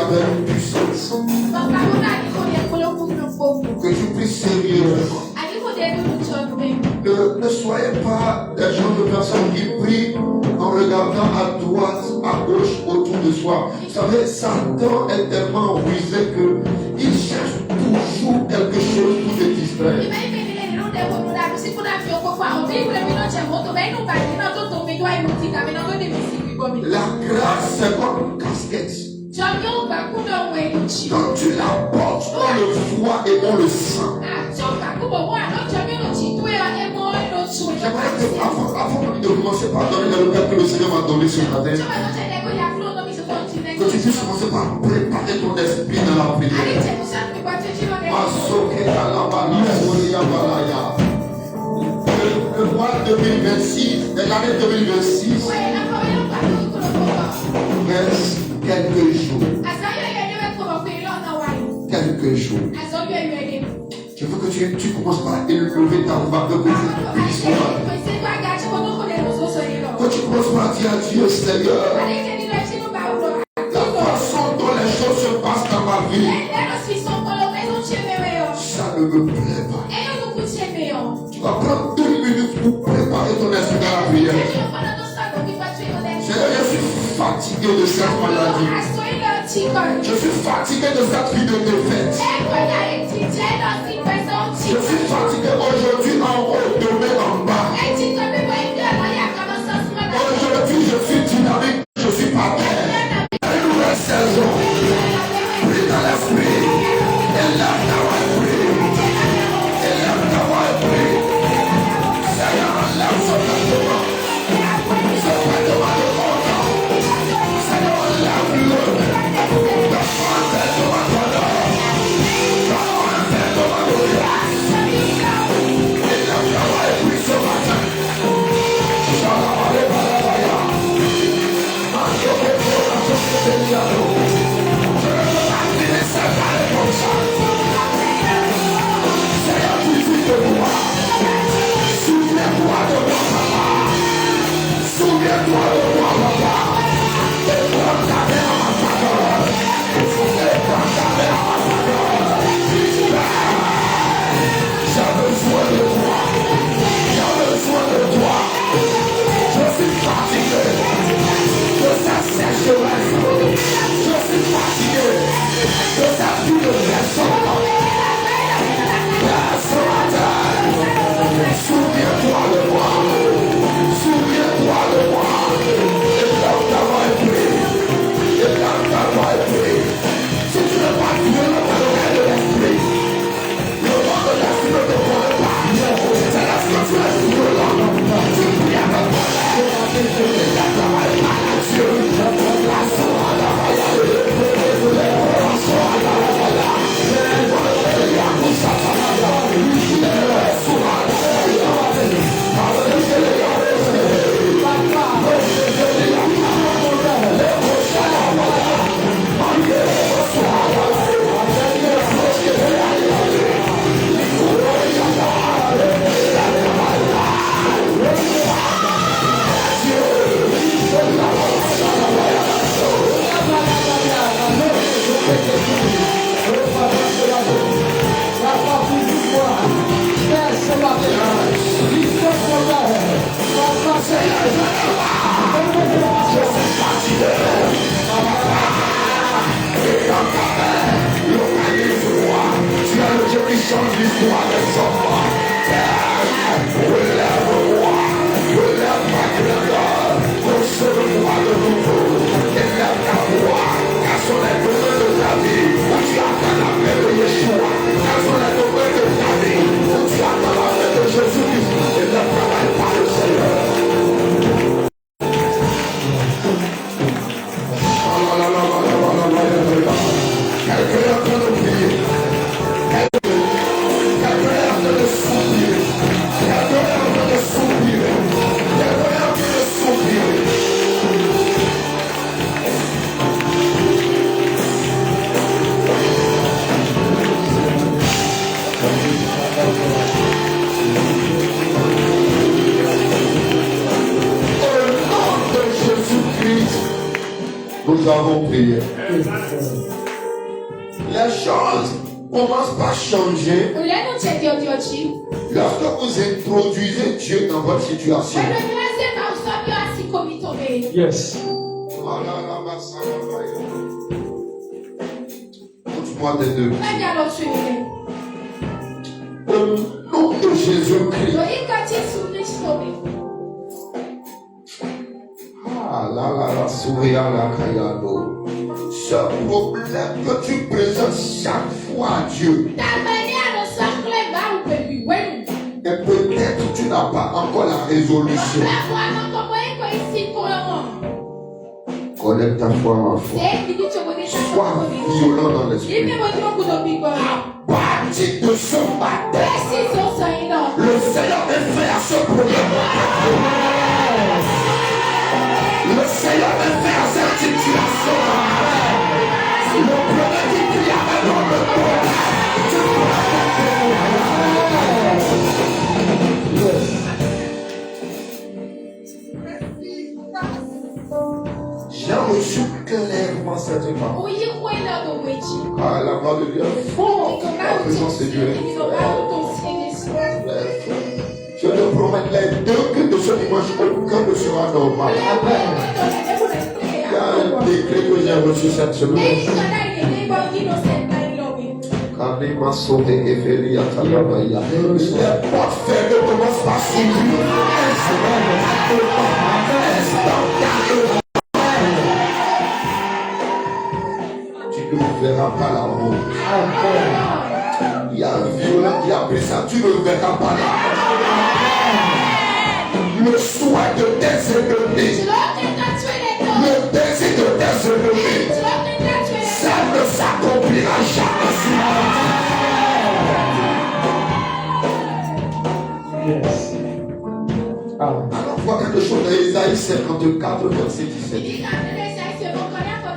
avec puissance. Que tu puisses servir. Ne soyez pas des gens de personnes qui prient en regardant à droite, à gauche, autour de soi. Vous savez, Satan est tellement rusé qu'il cherche toujours quelque chose pour te distraire. La grâce, c'est comme une casquette. Quand tu la portes, on le voit et on le sent. J'aimerais que, avant de commencer par donner le repère que le Seigneur m'a donné ce matin, que tu puisses commencer par préparer ton esprit dans la prière. Le mois 2026, l'année 2026, reste quelques jours. Quelques jours. Je veux que tu commences par élever ta voix, que tu puisses que tu commences par dire à Dieu, Seigneur, la façon dont les choses se passent dans ma vie, ça ne me plaît pas. Tu vas prendre 2 minutes pour préparer ton esprit dans la prière. Seigneur, je suis fatigué de cette maladie. Je suis fatigué de cette vie de défaite. Je suis fatigué aujourd'hui en haut, demain en bas. Aujourd'hui, je suis dynamique, je suis pas terre. Une nouvelle saison. Prie dans l'esprit. Et là, Seigneur, enlève ce traitement. Ce traitement de mon temps. Seigneur, enlève-le. Souviens-toi de moi, papa. Et prends ta main à ma faveur. Et prends ta main à ma faveur. J'ai besoin de toi. J'ai besoin de toi. Je suis fatigué de cette sécheresse. Je suis fatigué de cette vie de personne. Ce matin, souviens-toi de moi. Souviens-toi de moi. Et lève ta voix et prie. Et lève ta voix et prie. Si tu n'es pas Dieu, le monde de l'esprit. Le monde de l'esprit ne te connaît pas. C'est la scripture qui te donne. Tu pries avec moi. Et lève ta voix et parle à Dieu. La soie de la voie. La soie de la voie. Change l'histoire des enfants. Relève-moi, relève ma grandeur, conserve-moi de nouveau, élève ta voix, car sont les domaines de ta vie, où tu attends la paix de Yeshua, car sont les domaines de ta vie, où tu attends la paix de Jésus-Christ, et ne travaille pas le Seigneur. Quelqu'un est en train de prier. Quelqu'un est en train de Nous avons prié. Les choses commencent par changer lorsque vous introduisez Dieu dans votre situation. Yes. Montre-moi des deux. Le nom de Jésus-Christ. Ah là là là, sourire à la Kayado. Ce problème que tu présentes chaque fois à Dieu. Et peut-être tu n'as pas encore la résolution. Connecte ta foi, ma foi. Sois violent dans l'esprit. À partir de ce matin, le Seigneur est fait à ce problème. Le Seigneur est fait à cette situation. Le problème qui crie avec le j'ai reçu clairement cette parole. Ah, la voix de Dieu est forte. La présence de Dieu est forte. Je te promets les deux que de ce dimanche, aucun ne sera normal. Il y a un décret que j'ai reçu cette semaine. Les portes fermées commencent par s'ouvrir. Tu ne verras pas la mort. Il y a un violent qui a pris ça, tu ne verras pas la mort. Le souhait de tes ennemis, le désir de tes ennemis, ça ne s'accomplira jamais. Yes. Alors, voit quelque chose dans Isaïe 54, verset 17.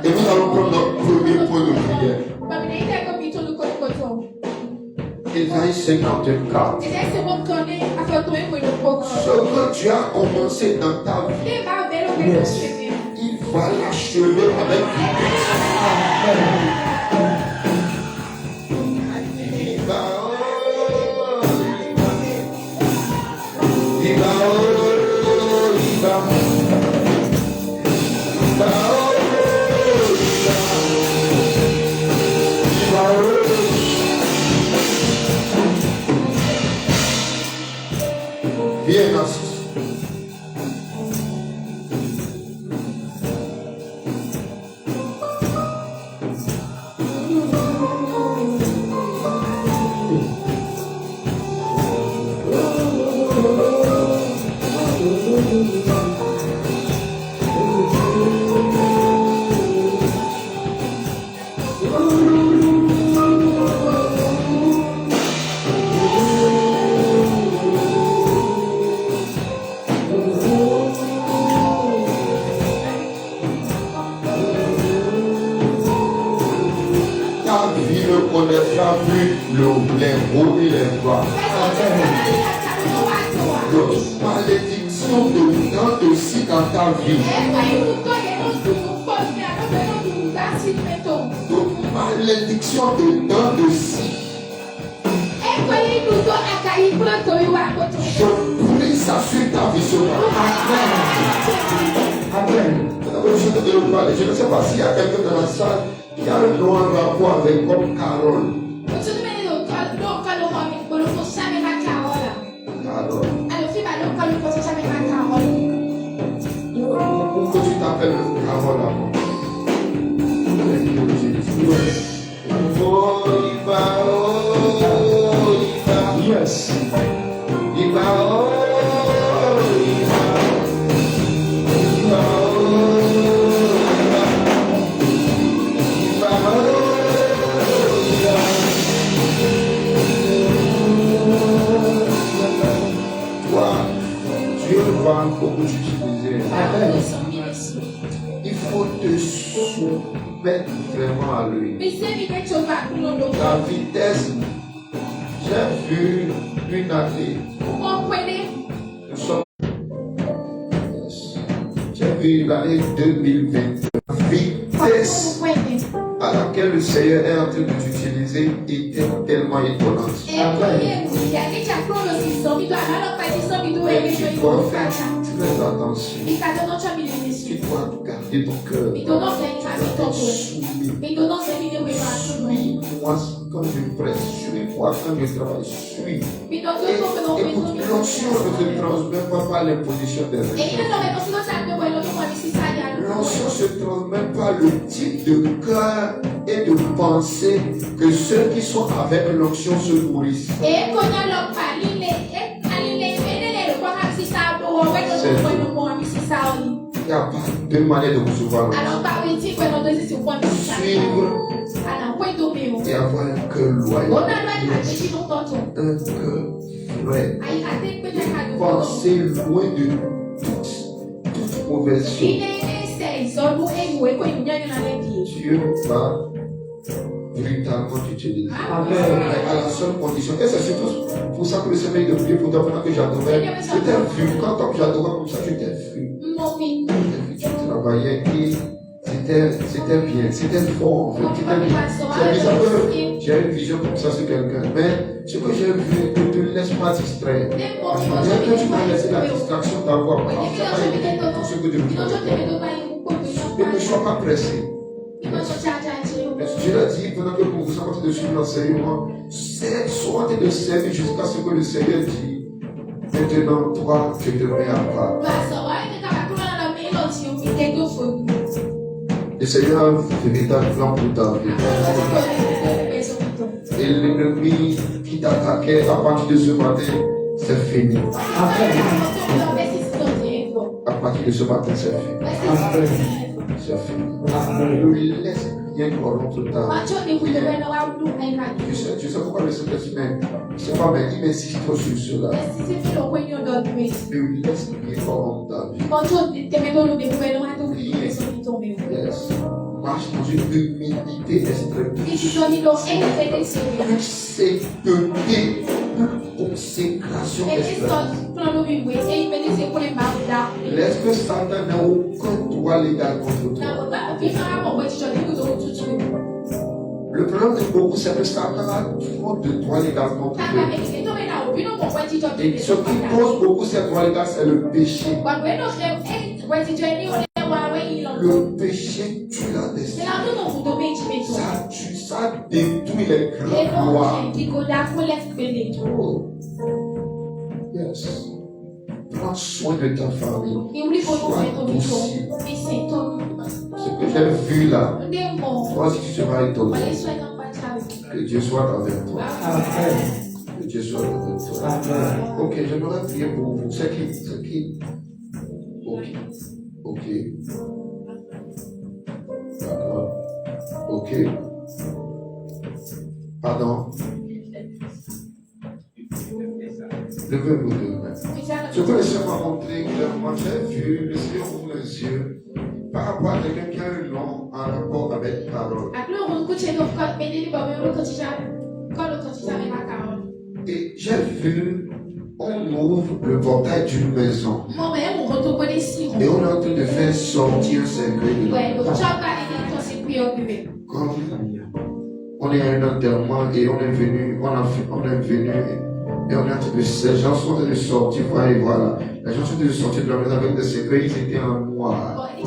Et nous allons prendre notre premier point de prière. Isaïe 54. Ce que tu as commencé dans ta vie, Yes. il va l'achever avec vitesse. Viens, Narcisse. Ta vie ne connaîtra plus les hauts et les bas. Toute malédiction de temps de si dans ta vie. Toute malédiction de temps de si. Je prie ça sur ta vie ce matin. Amen. Je ne sais pas s'il y a quelqu'un dans la salle qui a un nom en rapport avec comme Carole. Pourquoi tu t'appelles Carole avant? Oh, il va, oh, il va. Yes. Il va, oh, il va. Il va, oh, il va. Il va, oh, il va. Toi, Dieu va encore t'utiliser. Il faut te soumettre vraiment à lui. La vitesse, j'ai vu une année. Nous sommes. J'ai vu l'année 2020. Vite. vitesse à laquelle le Seigneur est en train de t'utiliser est tellement étonnante. Mais tu dois faire très attention. Tu dois garder ton cœur. Suis-moi quand je presse, suis-moi quand je travaille, suis. Écoute, l'onction ne te transmet pas par l'imposition des règles. L'onction se transmet par le type de cœur et de pensée que ceux qui sont avec l'onction se nourrissent. Il n'y a pas deux manières de recevoir l'onction. Suivre et avoir un cœur loyal. Un cœur vrai. Penser loin de toute mauvaise chose. Dieu va véritablement t'utiliser. À la seule condition. Et c'est surtout pour ça que le Seigneur de prier pour toi pendant que j'adorais. Je t'ai vu. Quand j'adorais comme ça, je t'ai vu. Tu travaillais et c'était bien. C'était fort en fait. J'ai une vision comme ça sur quelqu'un. Mais ce que j'ai vu, ne te laisse pas distraire. Dès que tu m'as laissé la distraction d'avoir tout ce que Dieu me fait. Et ne sois pas pressé. Je l'ai dit pendant que vous êtes en train de suivre l'enseignement, sois en train de servir jusqu'à ce que le Seigneur dit. Maintenant, toi, je te mets à part. Le Seigneur a un véritable plan pour ta vie. Et l'ennemi qui t'attaquait à partir de ce matin, c'est fini. À partir de ce matin, c'est fini. C'est fini. Ne laisse rien corrompre ta vie. Tu sais pourquoi le Seigneur dit, mais c'est pas mais il m'insiste trop sur cela. Ne laisse rien corrompre ta vie. Yes. Marche dans une humilité extrême. Une consécration extrême. Laisse que Satan n'ait aucun droit légal contre toi. Le problème de beaucoup, c'est que Satan a trop de droits légaux contre toi. Et ce qui cause beaucoup ces droits légaux, c'est le péché. Le péché tue la destinée. Ça tue, ça détruit les grands lois. Yes. Prends soin de ta famille. Sois douce. Ce que j'ai vu là, toi si tu seras étonné. Que Dieu soit avec toi. Que Dieu soit avec toi. Ok, j'aimerais prier pour vous. C'est qui? Ok. D'accord. Ok. Pardon. Levez-vous deux mains. Ce que le Seigneur m'a montré clairement, j'ai vu le Seigneur ouvre les yeux par rapport à quelqu'un qui a un long en rapport avec parole. Et j'ai vu, on ouvre le portail d'une maison. Et on est en train de faire sortir un secret de comme on est à un enterrement et on est venu, et on est en train de, ces gens sont en train de sortir, voilà. Les gens sont en train de sortir de la maison avec des secrets, ils étaient en noir. Le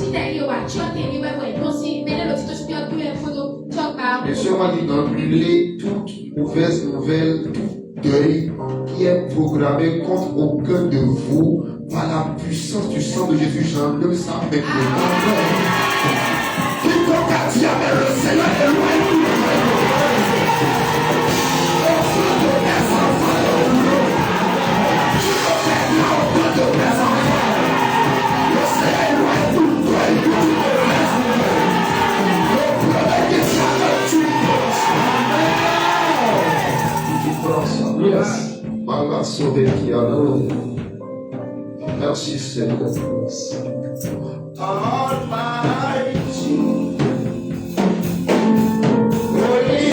Seigneur m'a dit d'annuler toute mauvaise nouvelle, tout deuil qui est programmé contre aucun de vous par la puissance du sang de Jésus. J'enlève ça maintenant. Quiconque a dit avec le Seigneur est loin de nous. Merci Seigneur. Almighty, holy,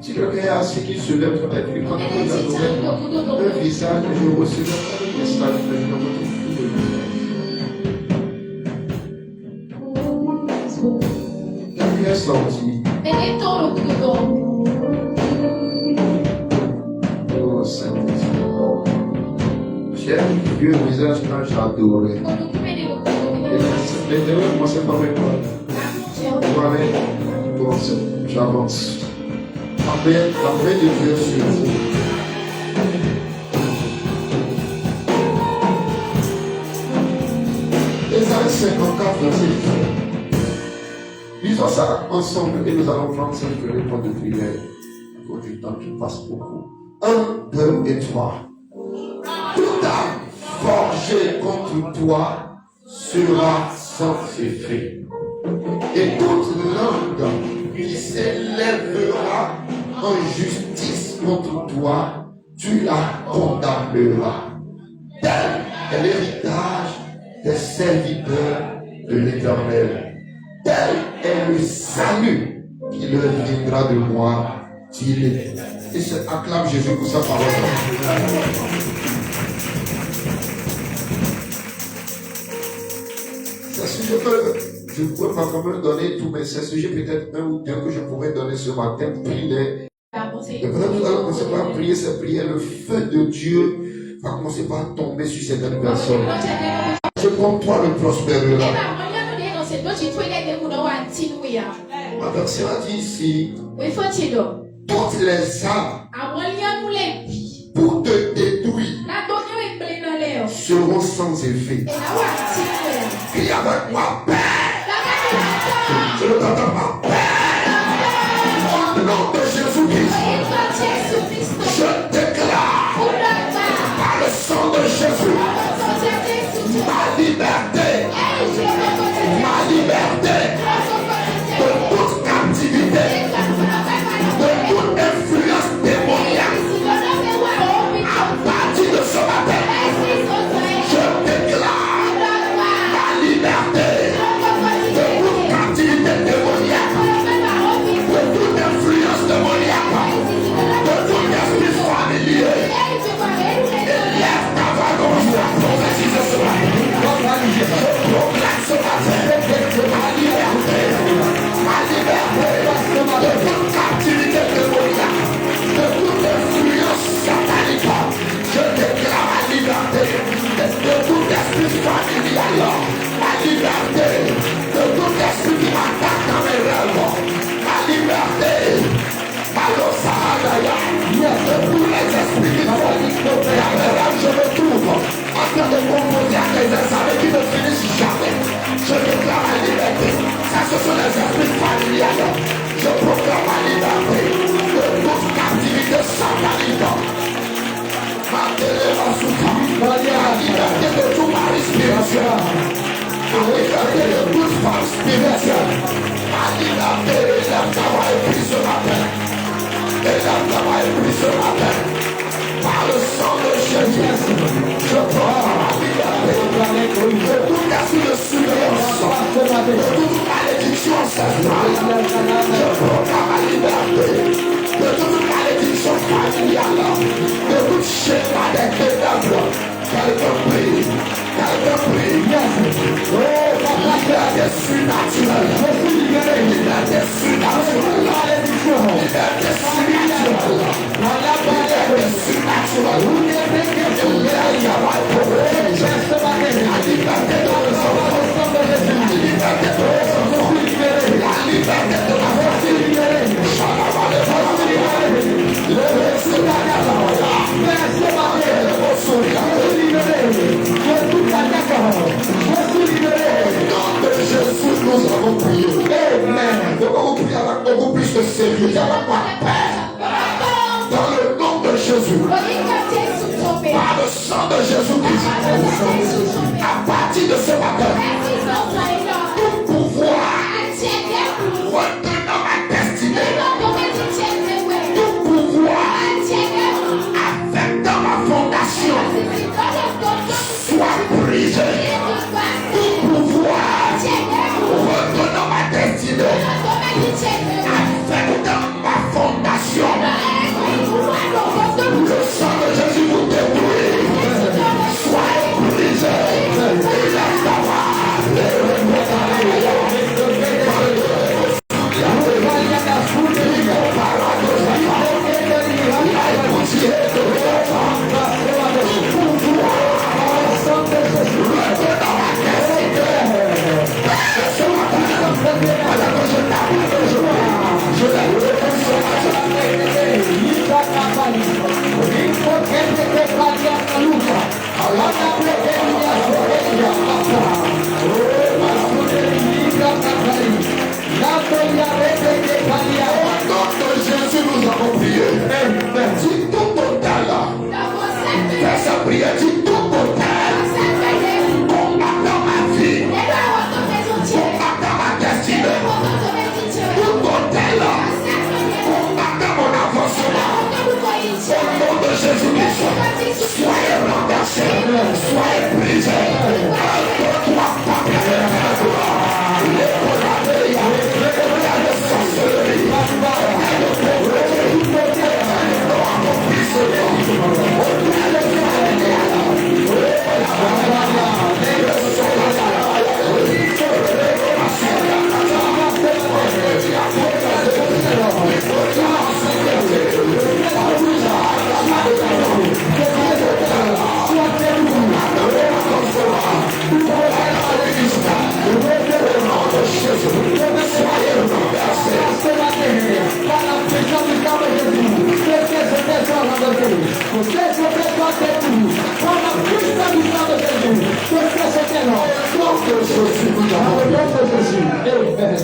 Si quelqu'un est assis qui se lève sur la vie, quand on regarde le visage, je recevrai le message de la lumière sortie. Oh Saint-Esprit. J'ai un vieux visage quand j'adorais. Et les démons commençaient par me voir. Moi-même, j'avance. La paix de Dieu sur vous. Ésaïe 54, verset 10. Lisons ça ensemble et nous allons prendre cette réponse de prière. Pour du temps qui passe beaucoup. 1, 2 et 3. Toute âme forgée contre toi sera sanctifiée. Et toute langue qui s'élèvera en justice contre toi, tu la condamneras. Tel est l'héritage des serviteurs de l'Éternel. Tel est le salut qui leur viendra de moi, dit-il. Et se acclame Jésus pour sa parole. C'est ce que je ne pourrais pas quand même donner tous mes sujets, peut-être un ou deux que je pourrais donner ce matin, prier. Et quand nous allons commencer par prier cette prière, le feu de Dieu va commencer par tomber sur certaines personnes. Je compte toi le prospérera. Ma version a dit ici, toutes les âmes pour te détruire seront sans effet. Crie avec moi, Père. Je ne t'entends pas, Père. Au nom de Jésus-Christ, je déclare par le sang de Jésus ma liberté de toute captivité, de toute influence démoniaque. À partir de ce matin, je déclare ma liberté de toute captivité démoniaque, de toute influence démoniaque, de tout esprit familier. Élève ta voix comme je prophétise ce matin. Je proclame ce matin ma liberté de toute captivité démoniaque, de toute influence satanique. Je déclare ma liberté de tout esprit familial, ma liberté de tout esprit qui m'attaque dans mes rêves, ma liberté, de tous les esprits qui m'ont dit dans mes rêves, je me trouve en train de composer à des examens qui ne finissent jamais. Je déclare ma liberté. Ça, ce sont les esprits familiales. Je proclame ma liberté de toute captivité satanique. Ma liberté de tout mari spirituel. Ma liberté de toute femme spirituelle. Ma liberté, élève ta voix et prie ce matin. Élève ta voix et prie ce matin. Par le sang de Jésus, je proclame ma liberté de toute esprit de surveillance, de toute malédiction ancestrale. Je proclame ma liberté de toute malédiction familiale, de toute schéma des ténèbres. Quelqu'un prie, liberté surnaturelle, liberté surnaturelle, liberté surnaturelle, liberté nous avons prié. Amen. Vous priez avec beaucoup plus de sérieux. Dans le nom de Jésus. Par le sang de Jésus-Christ. À partir de ce matin, tout pouvoir retenant ma destinée, tout pouvoir affectant ma fondation, soit brisé. Tout pouvoir retenant ma destinée, affectant ma fondation, Jésus, nous avons prié. Dis tout total. Fais sa prière, dis tout total. Combat dans ma vie. Combat dans ma destinée. Tout total. Combat dans mon avancement. Au nom de Jésus-Christ, soyez renversés, soyez brisés. Alto-toi, Papa, les condamnés, les sorcelleries,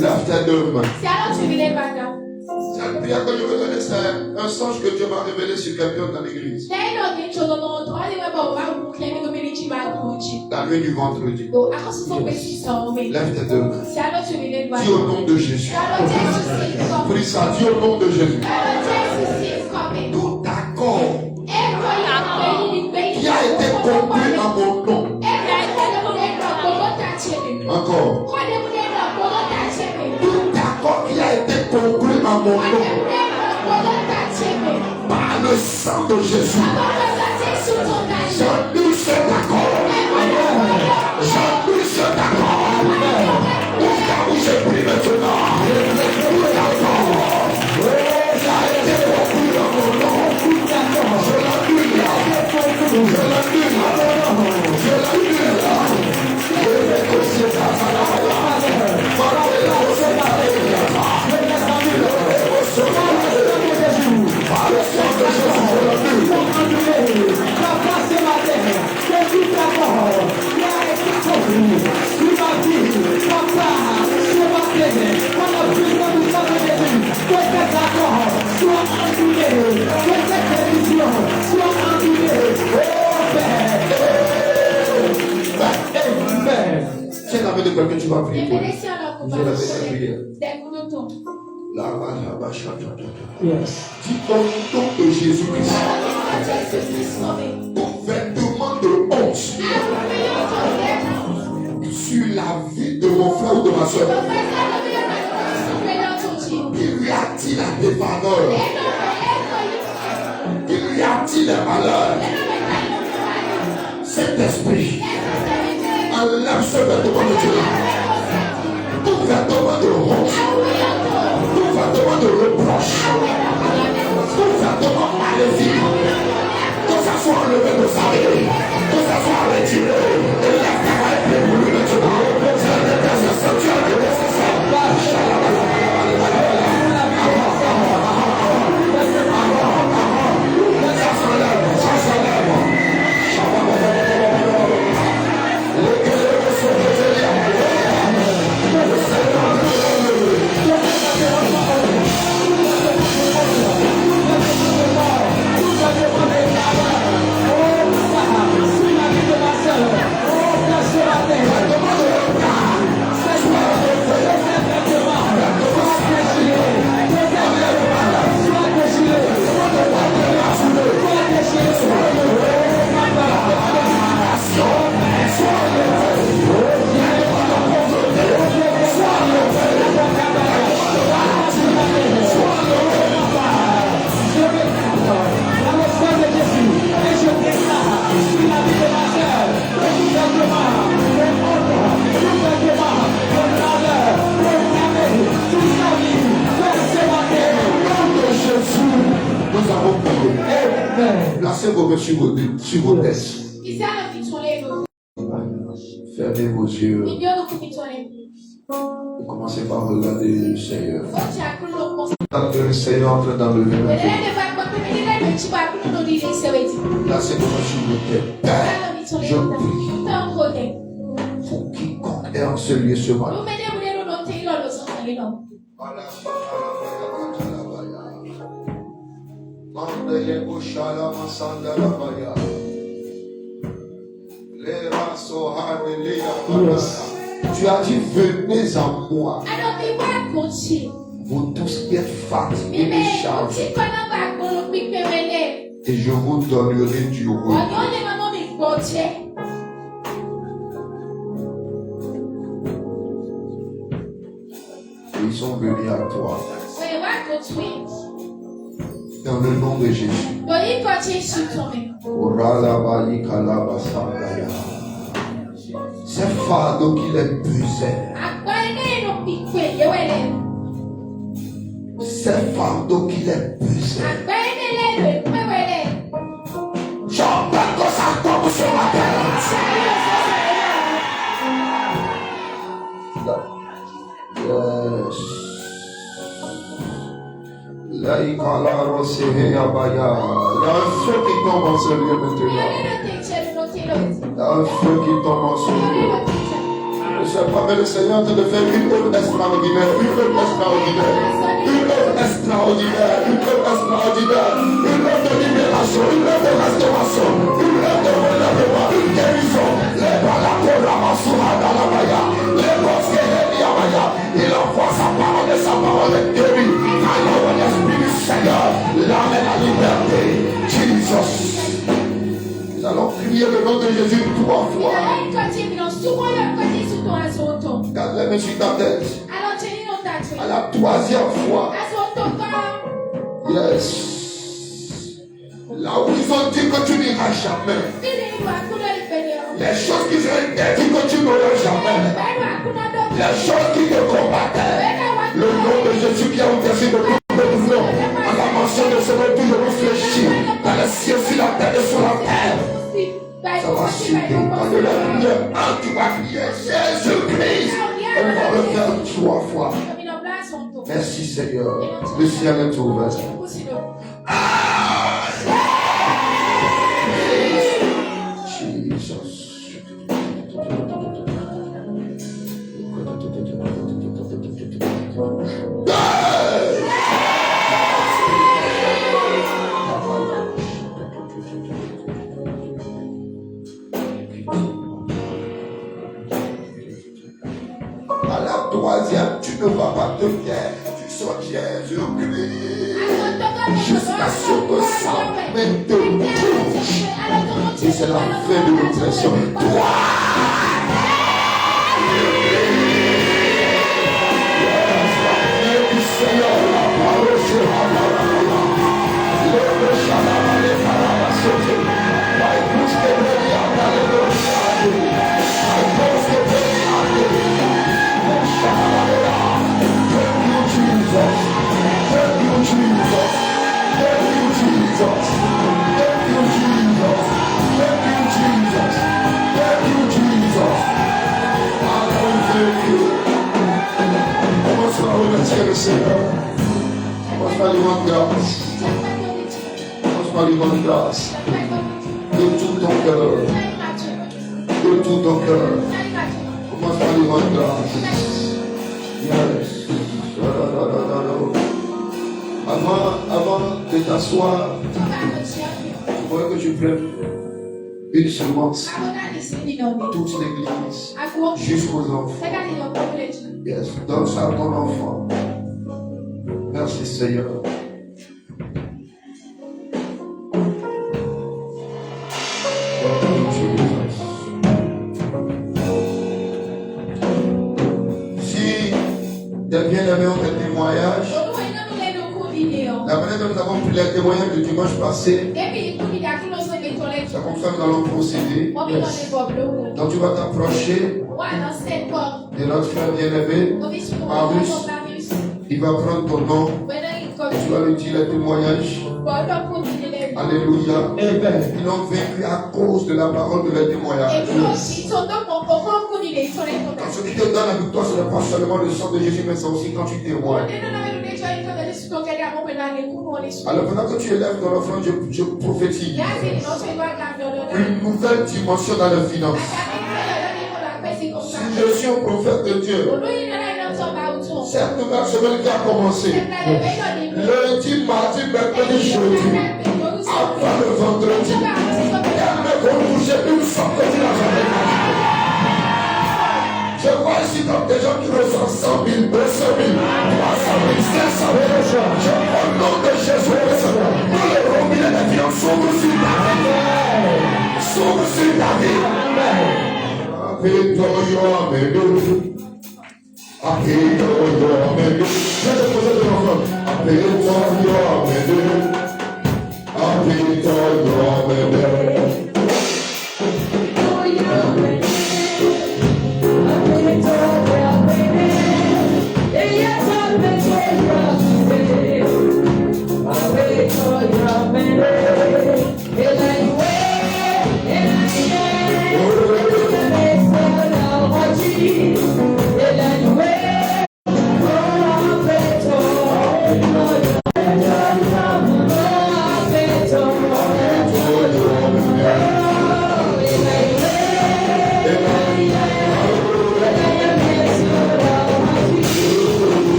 lève tes deux mains. Cette prière que je veux donner, c'est un songe que Dieu m'a révélé sur quelqu'un dans l'église. La nuit du vendredi. Lève tes deux mains. Dis au nom de Jésus. Prie ça, dis au nom de Jésus. Tout accord qui a été conclu à mon nom. Encore. Tout accord qui a été conclu à mon nom. Par le sang de Jésus. J'annule cet accord. J'annule cet accord. Où j'ai pris maintenant. Tout accord qui a été conclu à mon nom. Je l'annule. Je l'annule. Je l'annule. Tiens la main de quelqu'un, tu vas prier pour lui. Je vais la prière. Dis au nom de Jésus-Christ. Tout vêtement de honte sur la vie de mon frère ou de ma soeur. Il lui a-t-il la dévaleur? Il lui a-t-il le malheur? Cet esprit enlève ce vêtement de Dieu. Tout vêtement de honte, tout vêtement de reproche, tout vêtement maléfique, que ça soit enlevé de sa vie, que ça soit retiré, et la parole est pour lui maintenant. C'est le nécessaire, le nécessaire. Placez vos mains sur vos têtes. Fermez vos yeux. Et commencez par regarder le Seigneur. Le Seigneur est en train d'enlever. Là, c'est comme si je t'ai. Je prie pour quiconque est en ce lieu ce matin. Yes. Tu as dit venez en moi. Vous tous qui êtes fatigués et chargés. Et je vous donnerai du repos. Ils sont venus à toi. Dans le nom de Jésus. Ces fardeaux qui les pesaient. Ces fardeaux qui les pesaient. J'empêche que ça tombe sur ma tête. Yes. Là, il y a un feu qui tombe en ce lieu maintenant. Il y a un feu qui tombe en ce lieu. Je sais pas, mais le Seigneur te de faire une œuvre extraordinaire, une œuvre extraordinaire, une œuvre extraordinaire, une œuvre extraordinaire, une œuvre de libération, une œuvre de restauration, une œuvre de relèvement, une guérison. Les balades la masura dans la maya, les bosques et les yamaya. Il envoie sa parole et sa parole est guérie. Alors l'Esprit du Seigneur l'amène à la liberté. Jesus. Nous allons prier le nom de Jésus 3 fois. Garde les mains sur ta tête. À la 3e fois. Yes. Là où ils ont dit que tu n'iras jamais. Les choses qu'ils ont dit que tu n'auras jamais. Les choses qui te combattaient. Le nom de Jésus qui a ouvert de tout le mouvement. À la mention de ce nom, tout le réfléchit. Dans les cieux, sur la terre et sur la terre. Ça va suivre. Quand de la lumière, tu vas crier Jésus-Christ. On va le faire 3 fois. Merci Seigneur. Le ciel est ouvert. Ah! Jesus. À la 3e, tu ne vas pas te taire. Tu sors Jésus-Christ. Jusqu'à ce que sa main te touche. Et c'est la fin de l'oppression. Seigneur, la parole sera là. Le chalama les parabasote. My boots get ready and hallelujah. My bones get ready and hallelujah. Thank you, Jesus. Thank you, Jesus. Thank you, Jesus. Thank you, Jesus. Thank you, Jesus. Thank you, Jesus. I thank you. Commence par remercier le Seigneur. Commence par lui rendre grâce. Commence par lui rendre grâce. De tout ton cœur. De tout ton cœur. Commence par lui rendre grâce. Yes. Avant de t'asseoir, je voudrais que tu prennes une semence. Toute l'église. Jusqu'aux enfants. Yes, donne ça à ton enfant. Merci Seigneur. Si tes bien-aimés ont des témoignages, la manière dont nous avons pris les témoignages du dimanche passé, c'est comme ça que nous allons procéder. Yes. Donc tu vas t'approcher de notre frère bien-aimé, Marius. Il va prendre ton nom et tu vas lui dire les témoignages. Alléluia. Ils l'ont vaincu à cause de la parole de leur témoignage. Quand ce qui te donne la victoire, ce n'est pas seulement le sang de Jésus, mais c'est aussi quand tu témoignes. Alors pendant que tu élèves ton enfant, je prophétise une nouvelle dimension dans les finances. Si je suis un prophète de Dieu, cette nouvelle semaine qui a commencé, lundi, mardi, mercredi, jeudi, avant le vendredi, elle ne va toucher une somme que tu n'as jamais gagné. Je vois ici comme des gens qui reçoivent 100 000, 200 000, 300 000, 500 000. Au nom de Jésus, pour les robinets de Dieu s'ouvre sur ta vie. S'ouvre sur ta vie.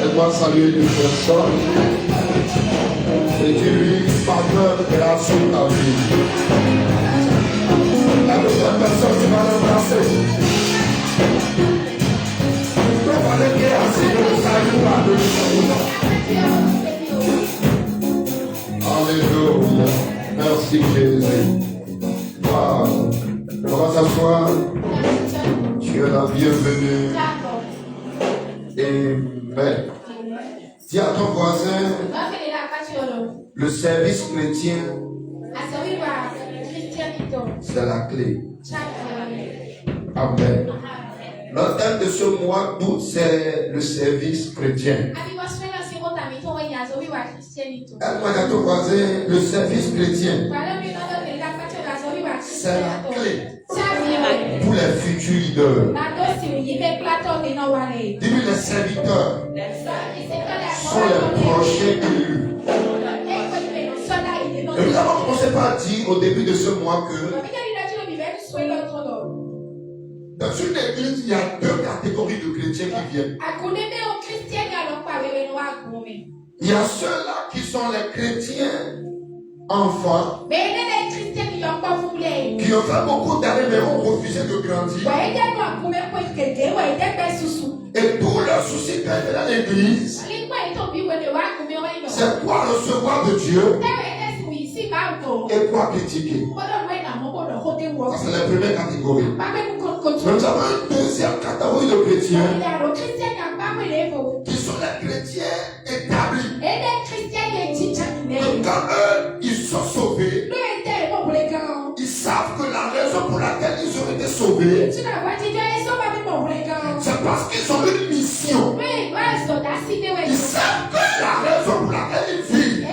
Aide-moi à saluer une personne. Et dis-lui, Pardon, grâce à ta vie. La deuxième personne qui va l'embrasser. Tu vas aller bien assis de salut à deux. Alléluia. Merci Jésus. Wow. On va s'asseoir. Tu es la bienvenue. Amen. Dis à ton voisin, le service chrétien, c'est la clé. Amen. Le thème de ce mois d'août, c'est le service chrétien. Aide-moi à ton voisin, le service chrétien, c'est la clé pour les futurs leaders. Dis-lui, les serviteurs sont les prochains élus. Et nous avons commencé par dire au début de ce mois que dans une église, il y a deux catégories de chrétiens qui viennent. Il y a ceux-là qui sont les chrétiens enfants, qui ont fait beaucoup d'années mais ont refusé de grandir. Et tout leur souci quand ils viennent à l'église, c'est quoi recevoir de Dieu et quoi critiquer. Ça, c'est la première catégorie. Mais nous avons une deuxième catégorie de chrétiens qui sont les chrétiens établis. Donc quand eux, ils sont sauvés, ils savent que la raison pour laquelle ils ont été sauvés, c'est parce qu'ils ont une mission. Ils savent que la raison pour laquelle ils vivent,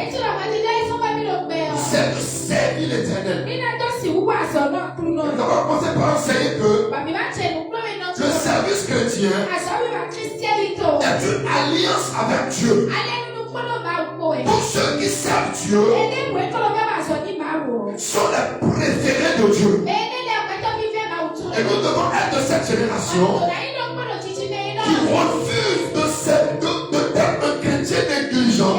c'est de servir l'Éternel. Nous avons commencé par enseigner que le service chrétien est une alliance avec Dieu. Pour ceux qui servent Dieu, sont les préférés de Dieu. Et nous devons être de cette génération qui refuse d'être un chrétien négligent.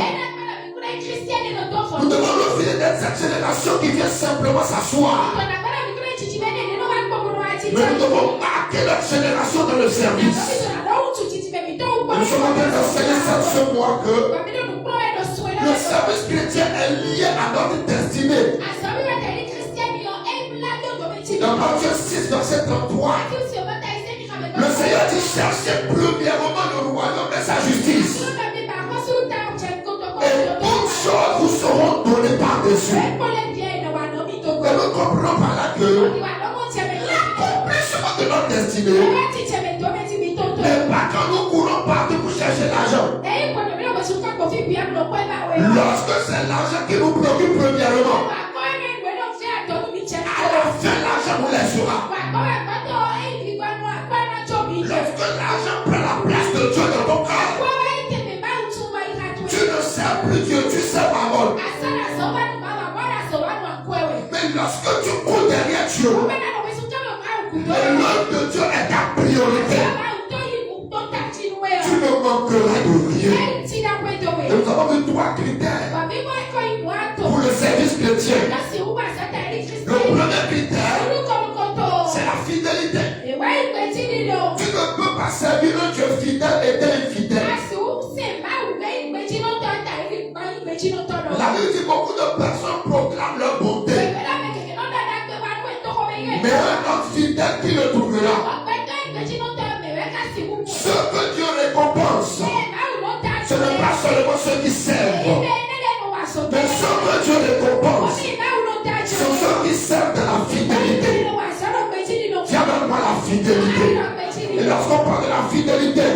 Nous devons refuser d'être cette génération qui vient simplement s'asseoir. Mais nous devons marquer notre génération dans le service. Nous sommes en train d'enseigner ce mois que le service chrétien est lié à notre destinée. Dans Matthieu 6, verset 33, le Seigneur Dieu dit chercher premièrement le royaume et sa justice. Et toutes choses vous seront données par-dessus. Et nous comprenons par là que l'accomplissement de notre destinée n'est pas quand nous courons partout pour chercher l'argent. Lorsque c'est l'argent qui nous préoccupe premièrement, à la fin l'argent nous laissera. Lorsque l'argent prend la place de Dieu dans ton cœur, tu ne sais plus Dieu, tu sais Mammon. Mais lorsque tu cours derrière Dieu, l'œuvre de Dieu est ta priorité. Tu ne manqueras de rien. Et nous avons vu 3 critères pour le service chrétien. Le premier critère, c'est la fidélité. Tu ne peux pas servir un Dieu fidèle et t'es infidèle. La Bible dit beaucoup de personnes proclament leur bonté. Mais un homme fidèle qui le trouvera. Ce que Dieu récompense, ce n'est pas seulement ceux qui servent. Mais ce que Dieu récompense, ce sont ceux qui servent de la fidélité. Tiens, donne-moi la fidélité. Et lorsqu'on parle de la fidélité,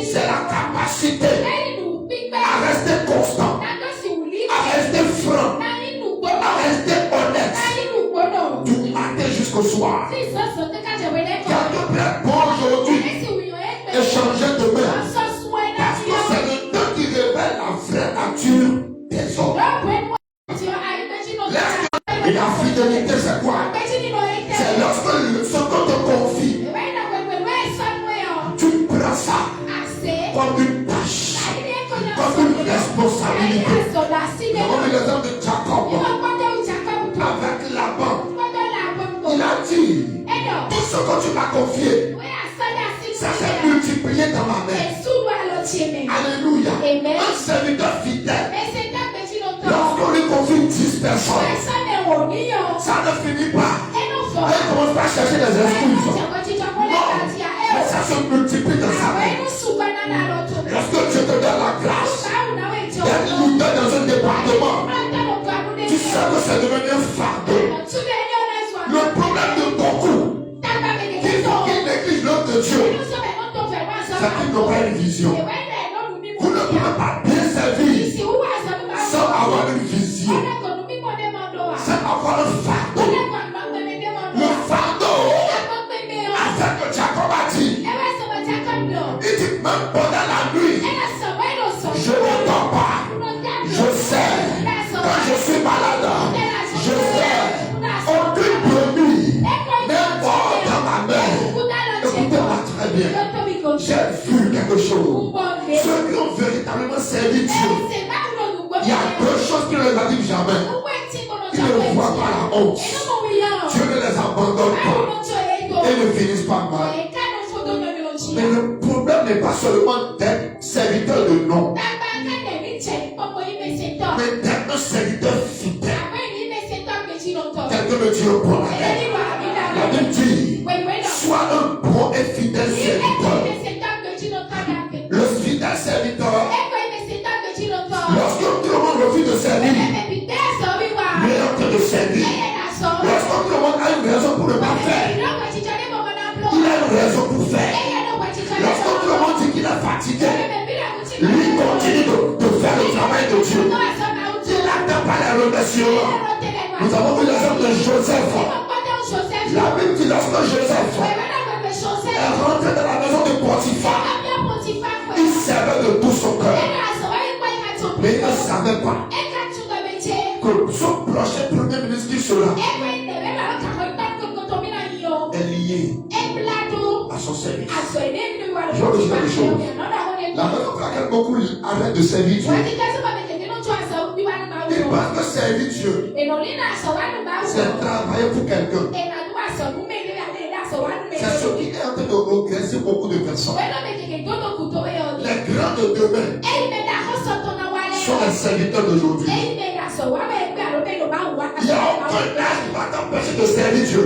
c'est la capacité à rester constant, à rester franc, à rester honnête du matin jusqu'au soir. Car Dieu peut être bon aujourd'hui et changer demain. Parce que c'est le temps qui révèle la vraie nature des hommes. Et la fidélité, c'est quoi? C'est lorsque ce qu'on te confie, tu prends ça comme une tâche, comme une responsabilité. Nous avons vu l'exemple de Jacob avec Laban. Il a dit, tout ce que tu m'as confié, ça s'est multiplié dans ma main. Alléluia. Un serviteur fidèle, lorsqu'on lui confie 10 personnes, ça ne finit pas. Elle ne commence pas à chercher des excuses. Non, mais ça se multiplie dans sa main. Lorsque Dieu te donne la grâce d'être leader dans un département, tu sais que c'est devenu un fardeau. Le problème de beaucoup qui négligent l'œuvre de Dieu, c'est qu'ils n'ont pas une vision. Vous ne pouvez pas bien servir sans avoir une vision, sans avoir un fardeau. Le fardeau, avec que Jacob a dit, il dit même pendant la nuit, je ne dors pas, je sais, quand je suis malade, je sais, aucune brebis n'est mort dans ma main. Écoutez-moi très bien, j'ai vu quelque chose. Ceux qui ont véritablement servi Dieu, il y a 2 choses qui ne les arrivent jamais. Ils ne voient pas la honte. Dieu ne les abandonne pas et ne finissent pas mal. Mais le problème n'est pas seulement d'être serviteur de nom, mais d'être un serviteur fidèle. Quelqu'un me dit au bon. La Bible dit, sois un bon et fidèle serviteur. Le fidèle serviteur, lorsque tout le monde refuse de servir, lui est en train de servir. Lorsque tout le monde a une raison pour ne pas faire, il a une raison pour faire. Lorsque tout le monde dit qu'il est fatigué, lui continue de faire le travail de Dieu. Il n'attend pas les remerciements. Nous avons vu l'exemple de Joseph. La Bible dit lorsque Joseph est rentré dans la maison de Potiphar, il servait de tout son cœur. Mais il ne savait pas que son prochain premier ministre qui sera est lié à son service. Je vais vous dire une chose. La raison pour laquelle beaucoup arrêtent de servir Dieu, ils pensent que servir Dieu, c'est travailler pour quelqu'un. C'est ce qui est en train de regresser beaucoup de personnes. Les grands de demain sont les serviteurs d'aujourd'hui. Il n'y a aucun âge qui va t'empêcher de servir Dieu.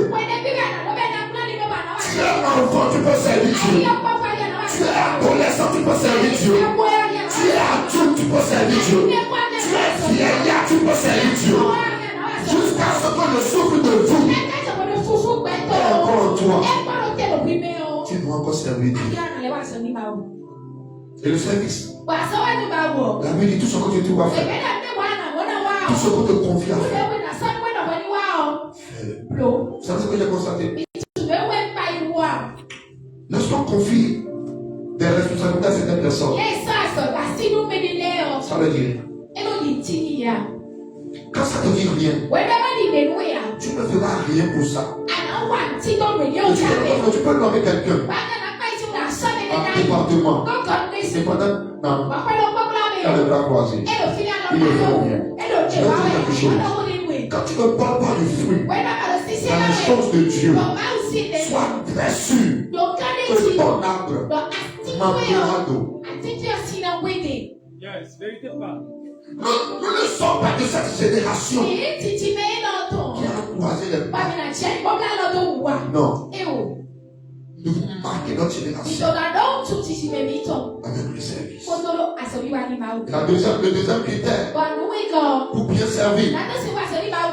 Tu Tu es enfant, tu peux servir Dieu. Tu es adolescent, tu peux servir Dieu. Tu es adulte, tu peux servir Dieu. Tu es vieillard, tu peux servir Dieu. Jusqu'à ce que le souffle de vous est encore en toi. Tu dois encore servir Dieu. Et le service, la Bible dit tout ce que tu vas faire, tout ce que te confie à faire. Vous savez ce que j'ai constaté? Lorsqu'on confie des responsabilités à certaines personnes, ça veut dire, quand ça te dit rien, tu ne feras rien pour ça. Tu peux nommer quelqu'un, un département, dépendant, dans le bras croisé, il ne fait rien. Je vais dire quelque chose. Quand tu ne parles pas du fruit, dans les choses de Dieu, sois très sûr que ton arbre manquera d'eau. Nous ne sommes pas de cette génération qui a croisé les bras. Non. Nous marquons notre génération avec le service. Le deuxième critère pour bien servir,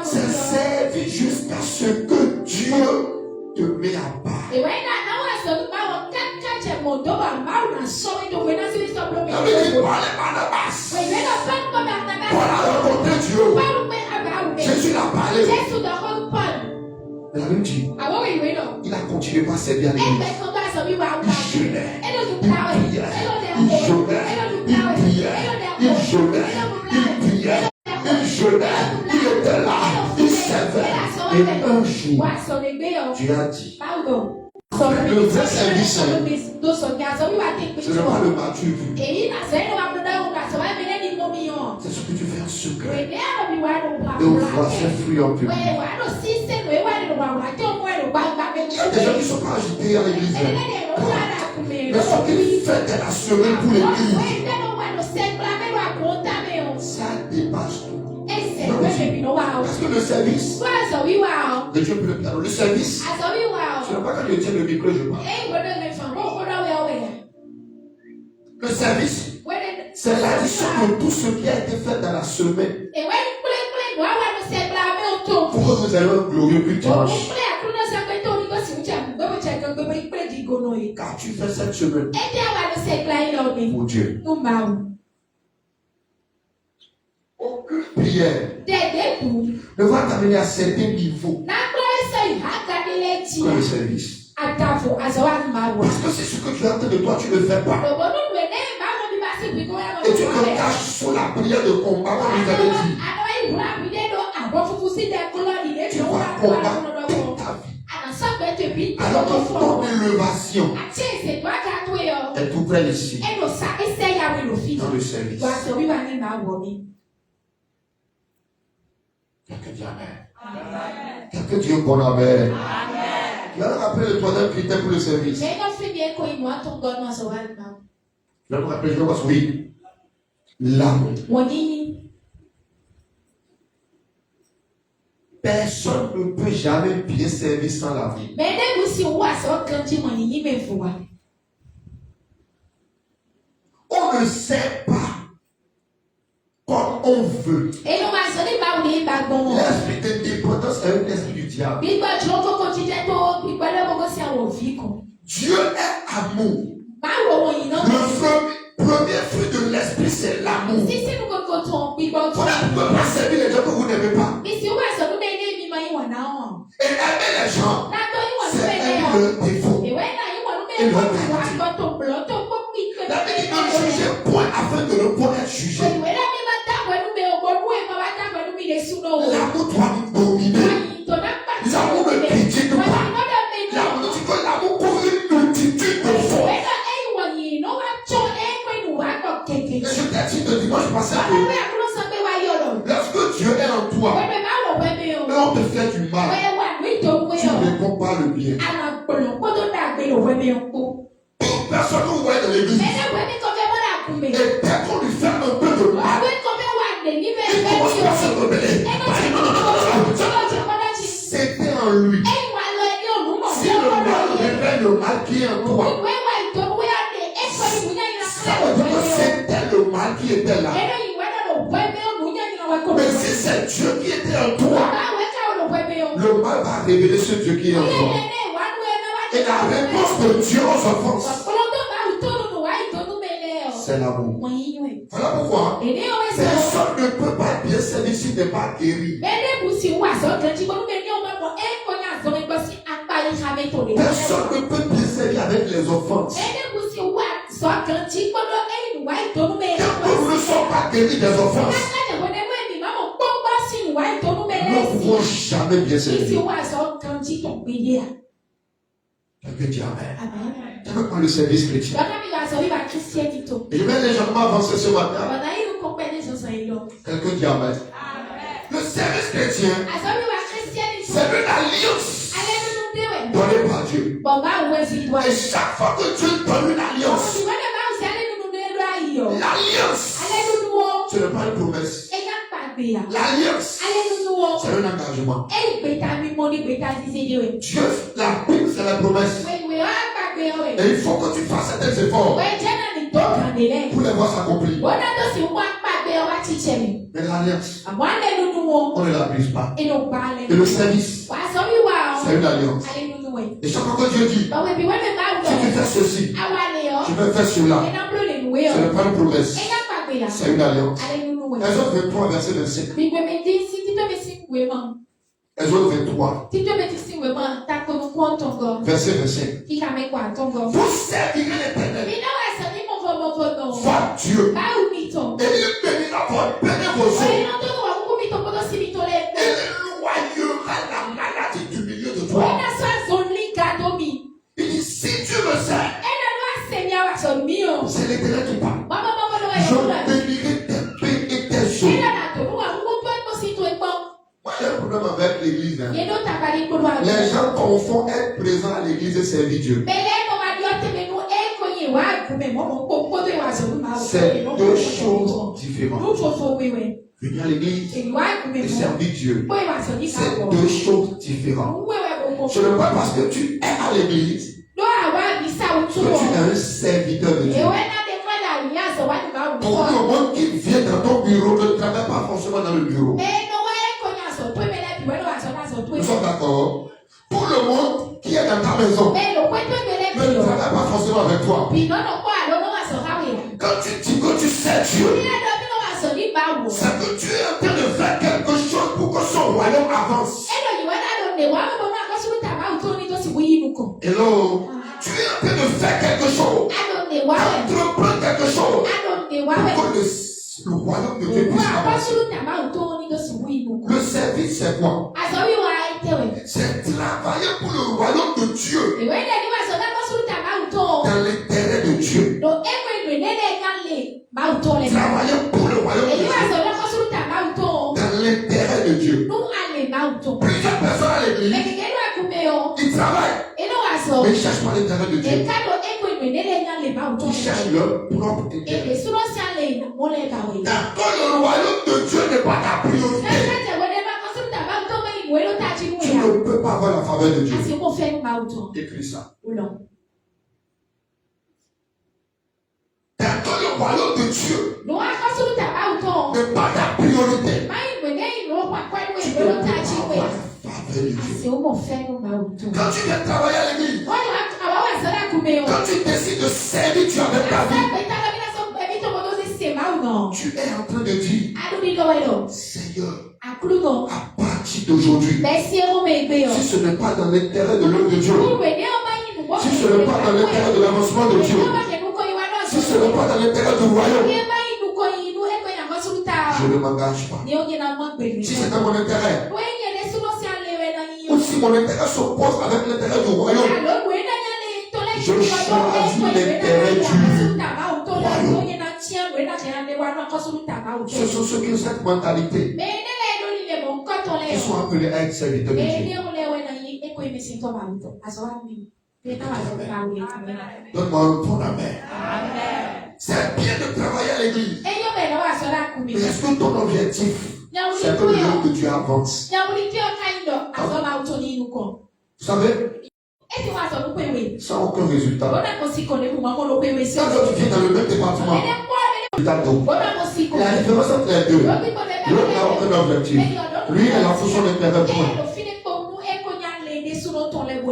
c'est servir jusqu'à ce que Dieu te met à part. Paul a rencontré Dieu. Jésus l'a parlé. La Bible dit, il a continué par servir à l'église. Il jeûnait, il était là, il servait. Et un jour, Dieu a dit, le vrai service, ce n'est pas le mature. C'est ce que tu fais en secret. Et on voit ses fruits en public. Il y a des gens qui ne sont pas agités à l'église. Mais ce qu'il fait de la semaine pour l'église, ça dépasse tout. Parce que le service, de Dieu peut le faire. Le service, ce n'est pas quand je tiens le micro et je parle. Le service, c'est l'addition de tout ce qui a été fait dans la semaine. Pour que vous ayez un glorieux but dimanche. Car tu fais cette semaine pour Dieu. Aucune prière ne va t'amener à certains niveaux que le service. Parce que c'est ce que tu attends de toi, tu ne le fais pas. Et tu te caches sur la prière de combat, comme vous avez dit. Tu vas combattre toute ta vie. Alors que ton élévation est tout près ici. Dans le service. Quelqu'un dit Amen. Quelqu'un dit un bon Amen. Tu vas rappeler le troisième critère pour le service. Je vais me rappeler, je vais voir, oui. L'amour. Personne ne peut jamais bien servir sans l'amour. On ne sait pas comme on veut. L'esprit d'indépendance est un esprit du diable. Dieu est amour. Le premier fruit de l'esprit, c'est l'amour. Vous ne pouvez pas servir les gens que vous n'aimez pas. Et aimer les gens, c'est aimer leur défaut et leur qualité. La Bible dit ne jugez point afin de ne point être jugé. L'amour doit nous dominer. L'amour ne critique pas. L'amour dit que l'amour couvre une multitude de fautes. Et je t'ai dit le dimanche passé que lorsque Dieu est en toi, et on te fait du mal, tu ne réponds pas le bien. Toute personne que vous voyez dans l'église, et dès qu'on lui fait un peu de mal, il commence à se rebeller. C'était en lui. Si le mal révèle mal qui est en toi. Ça veut dire que c'était le mal qui était là. Mais si c'est Dieu qui était en toi, le mal va révéler ce Dieu qui est en toi. Et la réponse de Dieu aux offenses, c'est l'amour. Voilà pourquoi personne ne peut pas bien servir s'il n'est pas guéri. Personne ne peut bien servir avec les offenses. Quand nous ne sommes pas guéris des offenses, nous ne pouvons jamais bien servir. Quelqu'un dit Amen. Tu veux prendre le service chrétien. Et je vais légèrement avancer ce matin. Quelqu'un dit Amen. Le service chrétien, c'est une alliance donnée par Dieu. Et chaque fois que Dieu donne une alliance, l'alliance, ce n'est pas une promesse. L'alliance, c'est un engagement. Dieu, la Bible, c'est la promesse. Et il faut que tu fasses certains efforts pour les voir s'accomplir. Mais l'alliance, on ne l'abuse pas. Et le service, c'est une alliance. Et chaque fois que Dieu dit, si tu fais ceci, tu veux faire cela, ce n'est pas une promesse, c'est une alliance. Exode 23, verset 25. Exode 23, verset 25. Vous servirez l'Éternel, votre Dieu, et il bénira votre bénévotion, et il éloignera la maladie du milieu de toi. Il dit, si tu le sais, c'est l'Éternel qui parle. Je bénirai tes paix et tes eaux. Moi, j'ai un problème avec l'église. Hein. Les gens confondent être présent à l'église et servir Dieu. C'est deux choses différentes. Venir à l'église et servir Dieu, c'est deux choses différentes. Ce n'est pas parce que tu es à l'église que tu es un serviteur de Dieu. Pour le monde qui vient dans ton bureau ne travaille pas forcément dans le bureau. Nous sommes d'accord? Pour le monde qui est dans ta maison ne travaille pas forcément avec toi. Quand tu dis que tu sais Dieu, c'est que tu es en train de faire quelque chose pour que son royaume avance. Hello? Tu es en train de faire quelque chose, d'entreprendre quelque chose pour que le royaume de Dieu puisse avancer. Le service, c'est quoi? C'est travailler pour le royaume de Dieu, dans l'intérêt de Dieu. Travailler pour le royaume de Dieu, dans l'intérêt de Dieu. Plusieurs personnes à l'église, ils travaillent, mais ils ne cherchent pas l'intérêt de Dieu. Ils cherchent leur propre intérêt. Quand le royaume de Dieu n'est pas ta priorité, tu ne peux pas avoir la faveur de Dieu. Écris ça. Quand le royaume de Dieu n'est pas ta priorité, tu ne peux pas avoir la faveur de Dieu. Quand tu viens travailler à l'église, quand tu décides de servir Dieu avec ta vie, tu es en train de dire, Seigneur, à partir d'aujourd'hui, si ce n'est pas dans l'intérêt de l'œuvre de Dieu, si ce n'est pas dans l'intérêt de l'avancement de Dieu, si ce n'est pas dans l'intérêt du royaume, je ne m'engage pas. Si c'est dans mon intérêt, ou si mon intérêt s'oppose avec l'intérêt du royaume, je choisis l'intérêt du royaume. Ce sont ceux qui ont cette mentalité, qui sont appelés à être serviteurs de Dieu. Donne-moi un bon amen. C'est bien de travailler à l'église. Mais est-ce que ton objectif, c'est que le nom de Dieu avance? Vous savez, sans aucun résultat. Quand tu viens dans le même département, la différence entre les deux, l'autre n'a aucun objectif. Lui, il a la fonction d'intérêt point.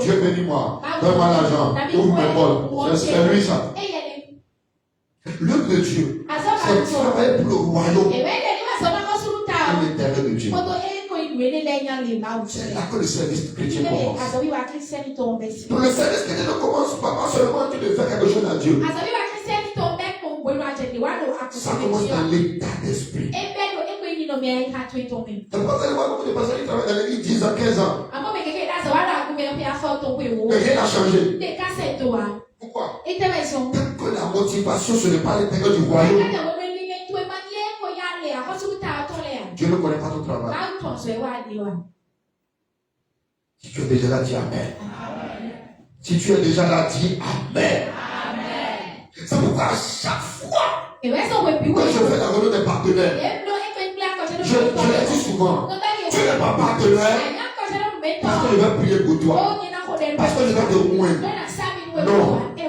Dieu bénis-moi, donne-moi l'argent, ouvre mes bols. C'est lui ça. L'œuvre de Dieu, c'est travailler pour le royaume et l'intérêt de Dieu. C'est là que le service chrétien commence. Donc le service chrétien ne commence pas seulement tu de faire quelque chose à Dieu. Ça commence dans l'état d'esprit. T'as pas tellement beaucoup de personnes qui travaillent dans l'église 10 ans, 15 ans. Mais rien n'a changé. Pourquoi? Tant que la motivation, ce n'est pas l'intérêt du royaume, Dieu ne connaît pas ton travail. Si tu es déjà là, dis Amen. Si tu es déjà là, dis Amen. C'est pourquoi à chaque fois que je fais la réunion des partenaires, je l'ai dit souvent, tu n'es pas partenaire parce que je vais prier pour toi, parce que je vais te moindre. Non,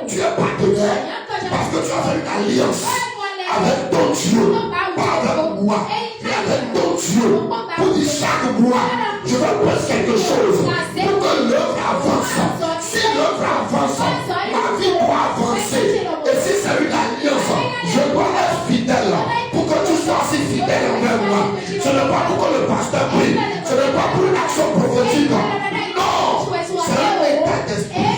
tu es partenaire parce que tu as fait une alliance avec ton Dieu, pas avec moi, mais avec ton Dieu, pour dire chaque mois, je vais faire quelque chose pour que l'œuvre avance. Si l'œuvre avance, ma vie doit avancer. Et si c'est une alliance, je dois être fidèle pour que tu sois aussi fidèle envers moi. Ce n'est pas pour que le pasteur prie, ce n'est pas pour une action prophétique. Non, c'est un état d'esprit.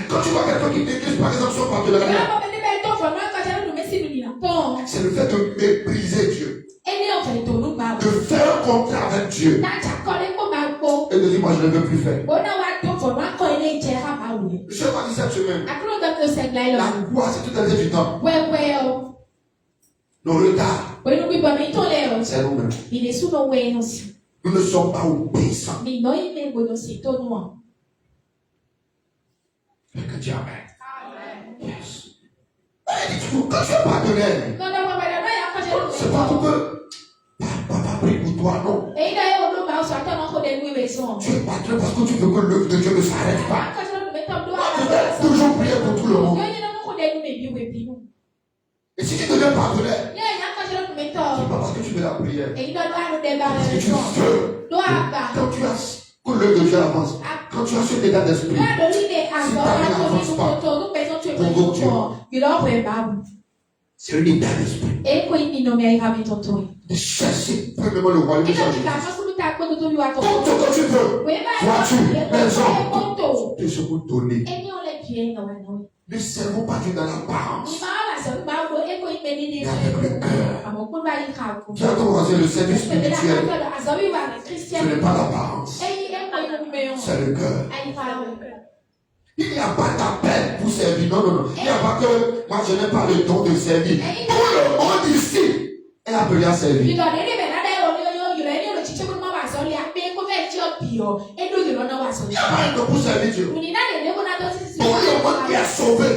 Quand tu vois quelqu'un qui néglige par exemple son partenariat, c'est le fait de mépriser Dieu, de faire un contrat avec Dieu et de dire moi je ne veux plus faire. Je sais pas dit cette semaine. La gloire c'est tout à fait du temps. Le retard, c'est nous-mêmes. Nous ne sommes pas obéissants. Quelqu'un dit Amen. Yes. Quand tu es partenaire, c'est pas pour que papa prie pour toi, non. Tu es partenaire parce que tu veux que l'œuvre de Dieu ne s'arrête pas. Tu dois toujours prier pour tout le monde. Et si tu deviens partenaire, c'est pas parce que tu veux la prière. Parce que tu veux quand tu as que l'œuvre de Dieu avance. Quand tu as cet état d'esprit, si ta vie n'avance pas, convoque Dieu. C'est un état d'esprit. De chercher premièrement le royaume de Jésus. Tout ce que tu veux, voiture, maison, tout ce que vous donnez. Ne servons pas Dieu dans l'apparence, mais avec le cœur. Tu as commencé le service spirituel. Ce n'est pas l'apparence, c'est le cœur. Il n'y a pas d'appel pour servir. Non, non, non. Il n'y a pas que moi je n'ai pas le don de servir. Tout le monde ici est appelé à servir. Il n'y a pas un don pour servir Dieu. Tout le monde qui est sauvé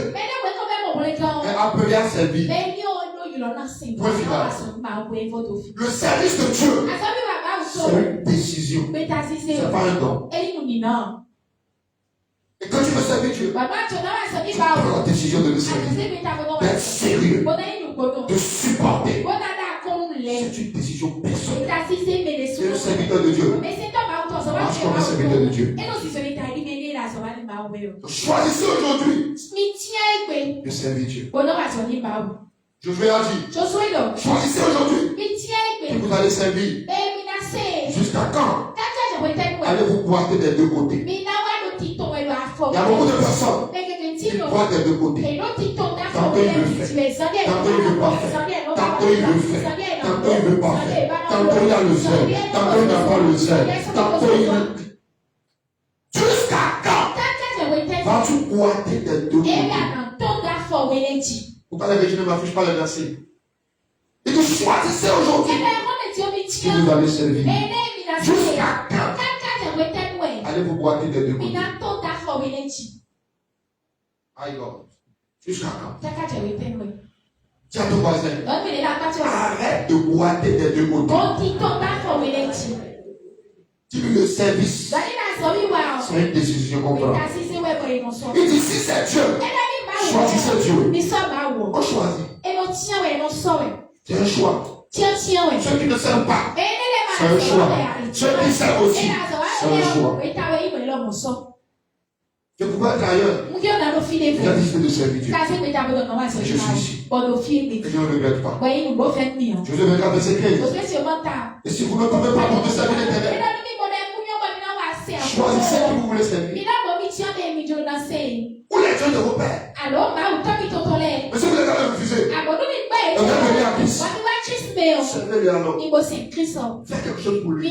est appelé à servir. Point final. Le service de Dieu, c'est une décision. C'est pas un don. Et quand tu veux servir Dieu, tu prends la décision de le servir, d'être sérieux, de supporter. C'est une décision personnelle. Tu es le serviteur de Dieu. Marche comme un serviteur de Dieu. Choisissez aujourd'hui de servir Dieu. Josué a dit, choisissez aujourd'hui que vous allez servir. Jusqu'à quand allez-vous boiter des deux côtés? Il y a beaucoup de personnes qui boitent des deux côtés. Tantôt il veut faire, tantôt il ne veut pas faire, tantôt il veut faire, tantôt il ne veut pas faire, tantôt il a le zèle, tantôt il n'a pas le zèle, tantôt il veut. Jusqu'à quand vas-tu boiter des deux côtés? Pourquoi les Virginiens ne m'affichent pas le verset? Et que choisissez aujourd'hui qui vous allez servir. Jusqu'à quand allez vous boiter des deux côtés? Aïe, jusqu'à quand? Dis à ton voisin, arrête de boiter des deux côtés. Dis-lui le service C'est une décision qu'on prend. Il dit si c'est Dieu, choisissez Dieu. On choisit. C'est un choix. Ceux qui ne savent pas, c'est un choix. Ceux qui savent aussi, c'est un choix. Je pouvais être ailleurs. Il a décidé de servir Dieu. Je suis ici. Et je ne regrette pas. Je vais regarder verset 15. Et si vous ne pouvez pas pour servir l'Éternel, choisissez qui vous voulez servir. Ou les dieux de vos pères. Mais si vous les avez refusés, vous allez venir à Christ. Servez-le alors. Faites quelque chose pour lui.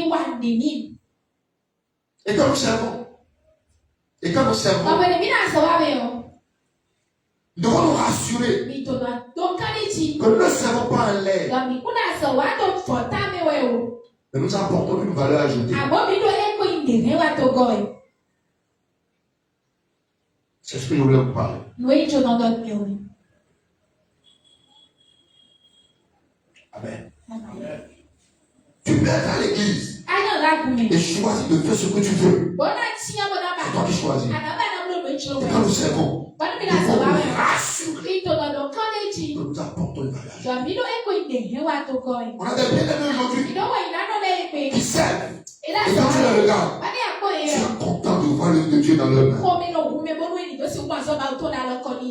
Et quand nous servons, nous devons nous rassurer que nous ne servons pas un lait, mais nous apportons une valeur ajoutée. C'est ce que je voulais vous parler. Amen. Tu peux être à l'église et choisir de faire ce que tu veux. C'est toi qui choisis. Et quand nous servons, nous devons nous rassurer que nous apportons une valeur. On a des bien-aimés aujourd'hui qui servent. Et quand tu les regardes, tu es content de voir l'œuvre de Dieu dans leur main.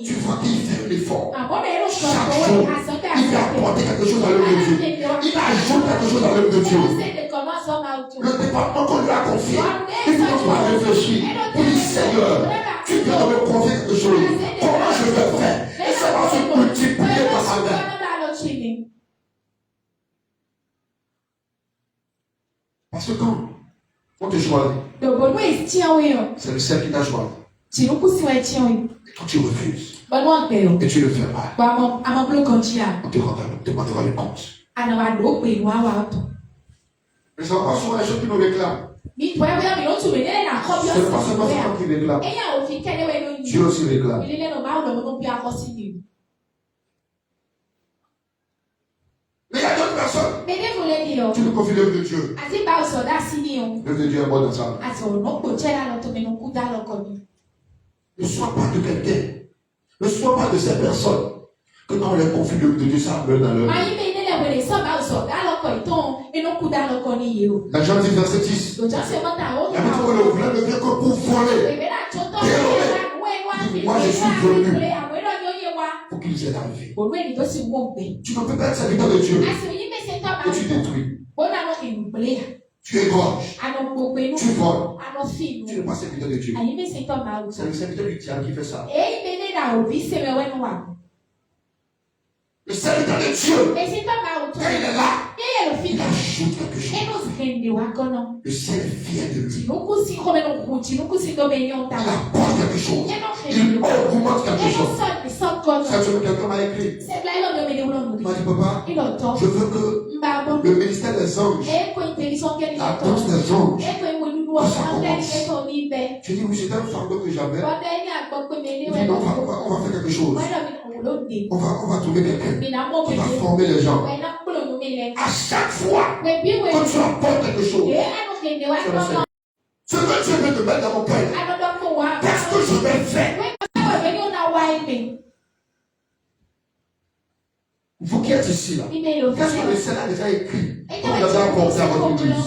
Tu vois qu'il fait un effort. Chaque jour, il fait apporter quelque chose dans l'œuvre de Dieu. Il ajoute quelque chose dans l'œuvre de Dieu. Le département qu'on lui a confié, il ne faut pas réfléchir. Il dit Seigneur, tu viens de me confier quelque chose. Comment je vais faire? Et ça va se multiplier dans sa main. Parce que quand on te choisit, c'est le seul qui t'a choisi. Et quand tu refuses, et tu le fais mal, on te demandera le compte. Mais ça va souvent les choses qui nous réclament. Ce n'est pas seulement toi qui réclame. Dieu aussi réclame. Mais il y a d'autres personnes. Tu nous confies l'œuvre de Dieu. L'œuvre de Dieu est bonne dans ça. Ne sois pas de quelqu'un. Ne sois pas de ces personnes que quand on les confie l'œuvre de Dieu, ça meurt dans leur vie. Dans Jean 10, verset 10. La Bible dit que le voleur ne vient que pour voler. Moi je suis venu pour qu'ils aient arrivé. Tu ne peux pas être serviteur de Dieu et tu détruis. Tu égorges. Tu voles. Tu n'es pas serviteur de Dieu. C'est le serviteur du diable qui fait ça. Le serviteur de Dieu, quand il est là, il ajoute quelque chose. Le ciel est fier de lui. Il apporte quelque chose. Il augmente quelque chose. Cette semaine, quelqu'un m'a écrit. Il m'a dit, papa, je veux que le ministère des anges, la danse des anges, que ça commence. Je dis, oui, c'était un fardeau que j'avais. Il dit, non, on va faire quelque chose. On va trouver quelqu'un qui va former les gens. À chaque fois que tu apportes quelque chose, ce que Dieu veut te mettre dans mon cœur, qu'est-ce que je vais faire? Vous qui êtes ici, là, qu'est-ce que le Seigneur a déjà écrit quand vous avez apporté à votre église?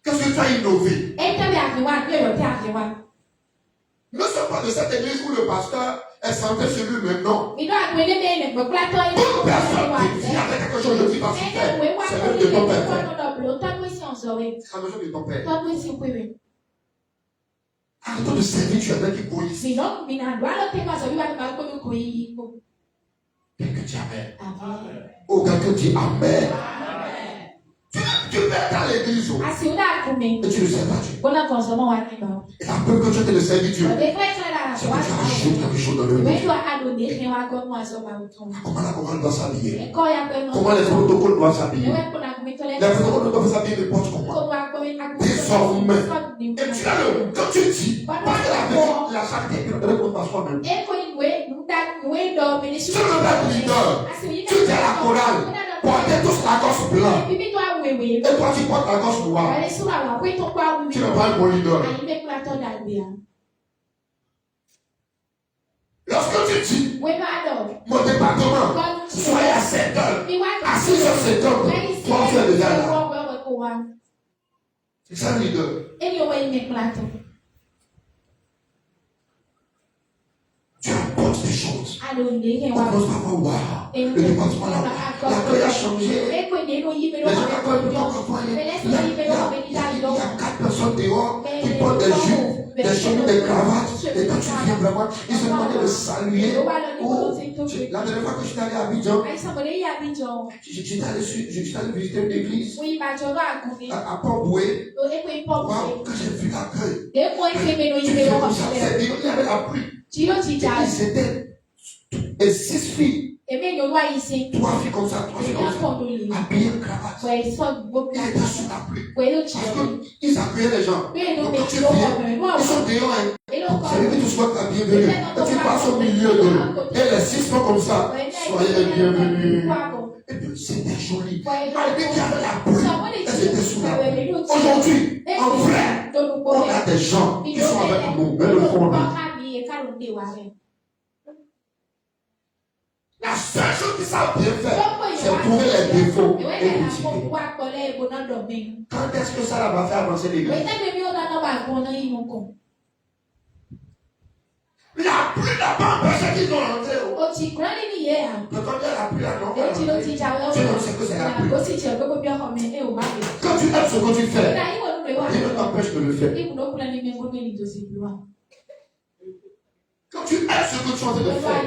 Qu'est-ce que tu as innové? Ne sois pas de cette église où le pasteur est centré sur lui-même, non. Toute personne qui vient avec quelque chose, je dis, va se faire. C'est l'œuvre de ton père. C'est la maison de ton père. Arrêtons de servir, tu es un égoïste. Quelqu'un dit Amen. Oh, quelqu'un dit Amen. Tu peux être dans l'église et tu ne sais pas Dieu. Et la preuve que tu es de servir Dieu, c'est que tu ajoutes quelque chose dans le monde. Comment la morale doit s'habiller? Comment les protocoles doivent s'habiller? Les protocoles doivent s'habiller n'importe comment. Désormais. Et tu as le. Quand tu dis, parce que la charité est de contre soi-même. Tu ne veux pas être leader. Tu dis à la chorale, portez tous la gosse blanc. Et toi, tu portes la gorge noire. Tu n'es pas un bon leader. Lorsque tu dis, mon département, soyez à 7 heures, à 6 heures, 7 heures, toi, tu es déjà là. C'est ça le leader. Tu apportes des choses. On commence par voir, waouh, le département là, l'accueil a changé. Les gens qui accueillent pour accompagner. Il y a 4 personnes dehors qui portent des jupes, des chemises, des cravates. Et quand tu viens vraiment, ils se demandent de saluer. Oh, la dernière fois que je suis allé à Abidjan, j'étais allé visiter une église à Port-Boué. Wow, quand j'ai vu l'accueil, il y avait la pluie. C'était 6 filles. 3 filles comme ça, 3 filles comme ça. Habillées en cravate. Ils étaient sous la pluie. Parce qu'ils accueillaient les gens. Donc quand tu viens, ils sont dehors. Ça veut dire que tu sois la bienvenue. Quand tu passes au milieu d'eux, et les 6 sont comme ça. Soyez les bienvenus. Et puis c'était joli. Malgré qu'il y avait la pluie, elles étaient sous la pluie. Aujourd'hui, en vrai, on a des gens qui sont avec nous, mais le fond. La seule chose qu'ils savent bien faire, c'est trouver les défauts et critiquer. Quand est-ce que ça va faire avancer l'église? La pluie n'a pas empêché qu'ils ont rentré. Mais quand il y a la pluie, là, non, tu ne sais que c'est la pluie. Quand tu aimes ce que tu fais, il ne t'empêche de le faire. Quand tu aimes ce que tu es en train de faire,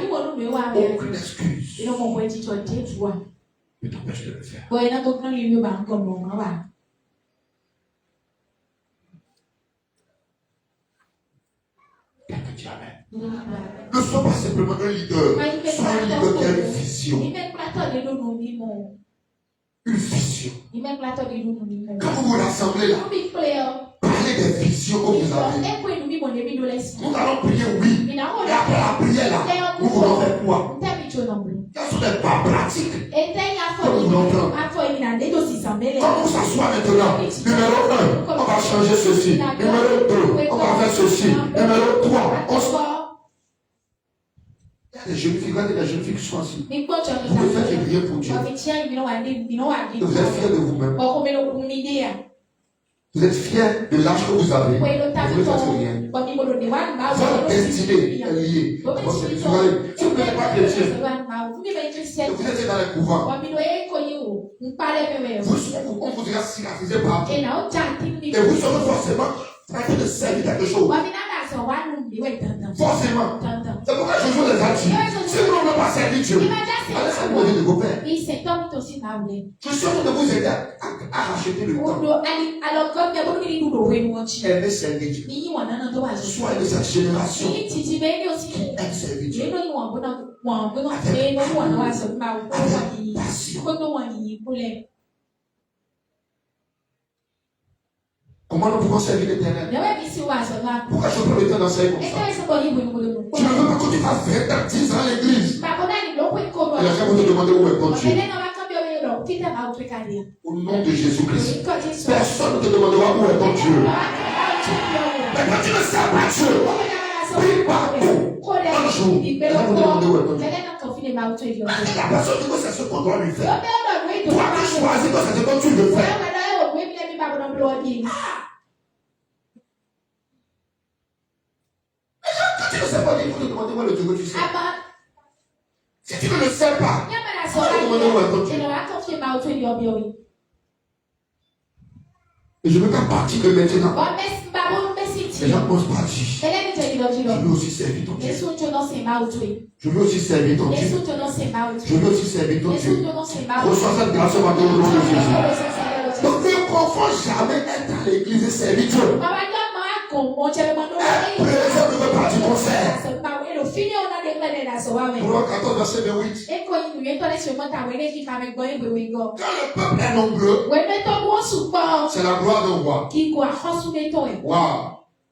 aucune excuse ne t'empêche de le faire. Quelqu'un dit amen. Ne sois pas simplement un leader, sois un leader qui a une vision. Une vision. Quand vous vous rassemblez là, parlez des visions que vous avez. Nous allons prier, oui. Et après la prière là, nous voulons faire quoi? Quelles sont les pas pratiques que nous voulons prendre? Quand on s'assoit maintenant, numéro 1, on va changer ceci. Numéro 2, on va faire ceci. Numéro 3, on se... Il y a des jeunes filles, regardez les jeunes filles qui sont assises. Vous ne faites rien pour Dieu. Vous êtes fiers de vous-même. Vous êtes fiers de l'âge que vous avez. Vous ne faites rien. Votre destinée est liée. Si vous n'êtes pas chrétien, vous êtes dans les couvents. On vous dira cicatriser partout. Et vous serez forcément en train de servir quelque chose. Forcément. C'est pourquoi je vous les a dit. Si vous ne voulez pas servir Dieu, allez faire le de vos pères. Je suis en train de vous aider à racheter le temps. Aimez servir Dieu. Soyez de cette génération qui aime servir Dieu. Avec passion. Comment nous pouvons servir l'Éternel? Pourquoi je prends le temps d'enseigner comme ça? Tu ne veux pas que tu fasses 20 ans, 10 ans à l'église. Et les gens vont te demander où est ton Dieu. Au nom de Jésus-Christ, personne ne te demandera où est ton Dieu. Mais quand tu ne sais pas Dieu, prie partout. Un jour, les gens vont te demander où est ton Dieu. La personne dit que c'est ce qu'on doit lui faire. Toi, tu choisis que c'est ce que tu veux faire. Quand tu ne sais pas, il faut te demander où est le Dieu que tu sais. Si tu ne le sais pas, il faut te demander où est ton Dieu. Et je ne veux pas partir de maintenant. Les gens pensent partir. Je veux aussi servir ton Dieu. Je veux aussi servir ton Dieu. Je veux aussi servir ton Dieu. Reçois cette grâce au matin au nom de Jésus. Donc ne confonds jamais être à l'église et servir Dieu. Présent ne veut pas du concert. Pour 14 verset 28. Quand le peuple est nombreux, c'est la gloire d'un roi. Waouh,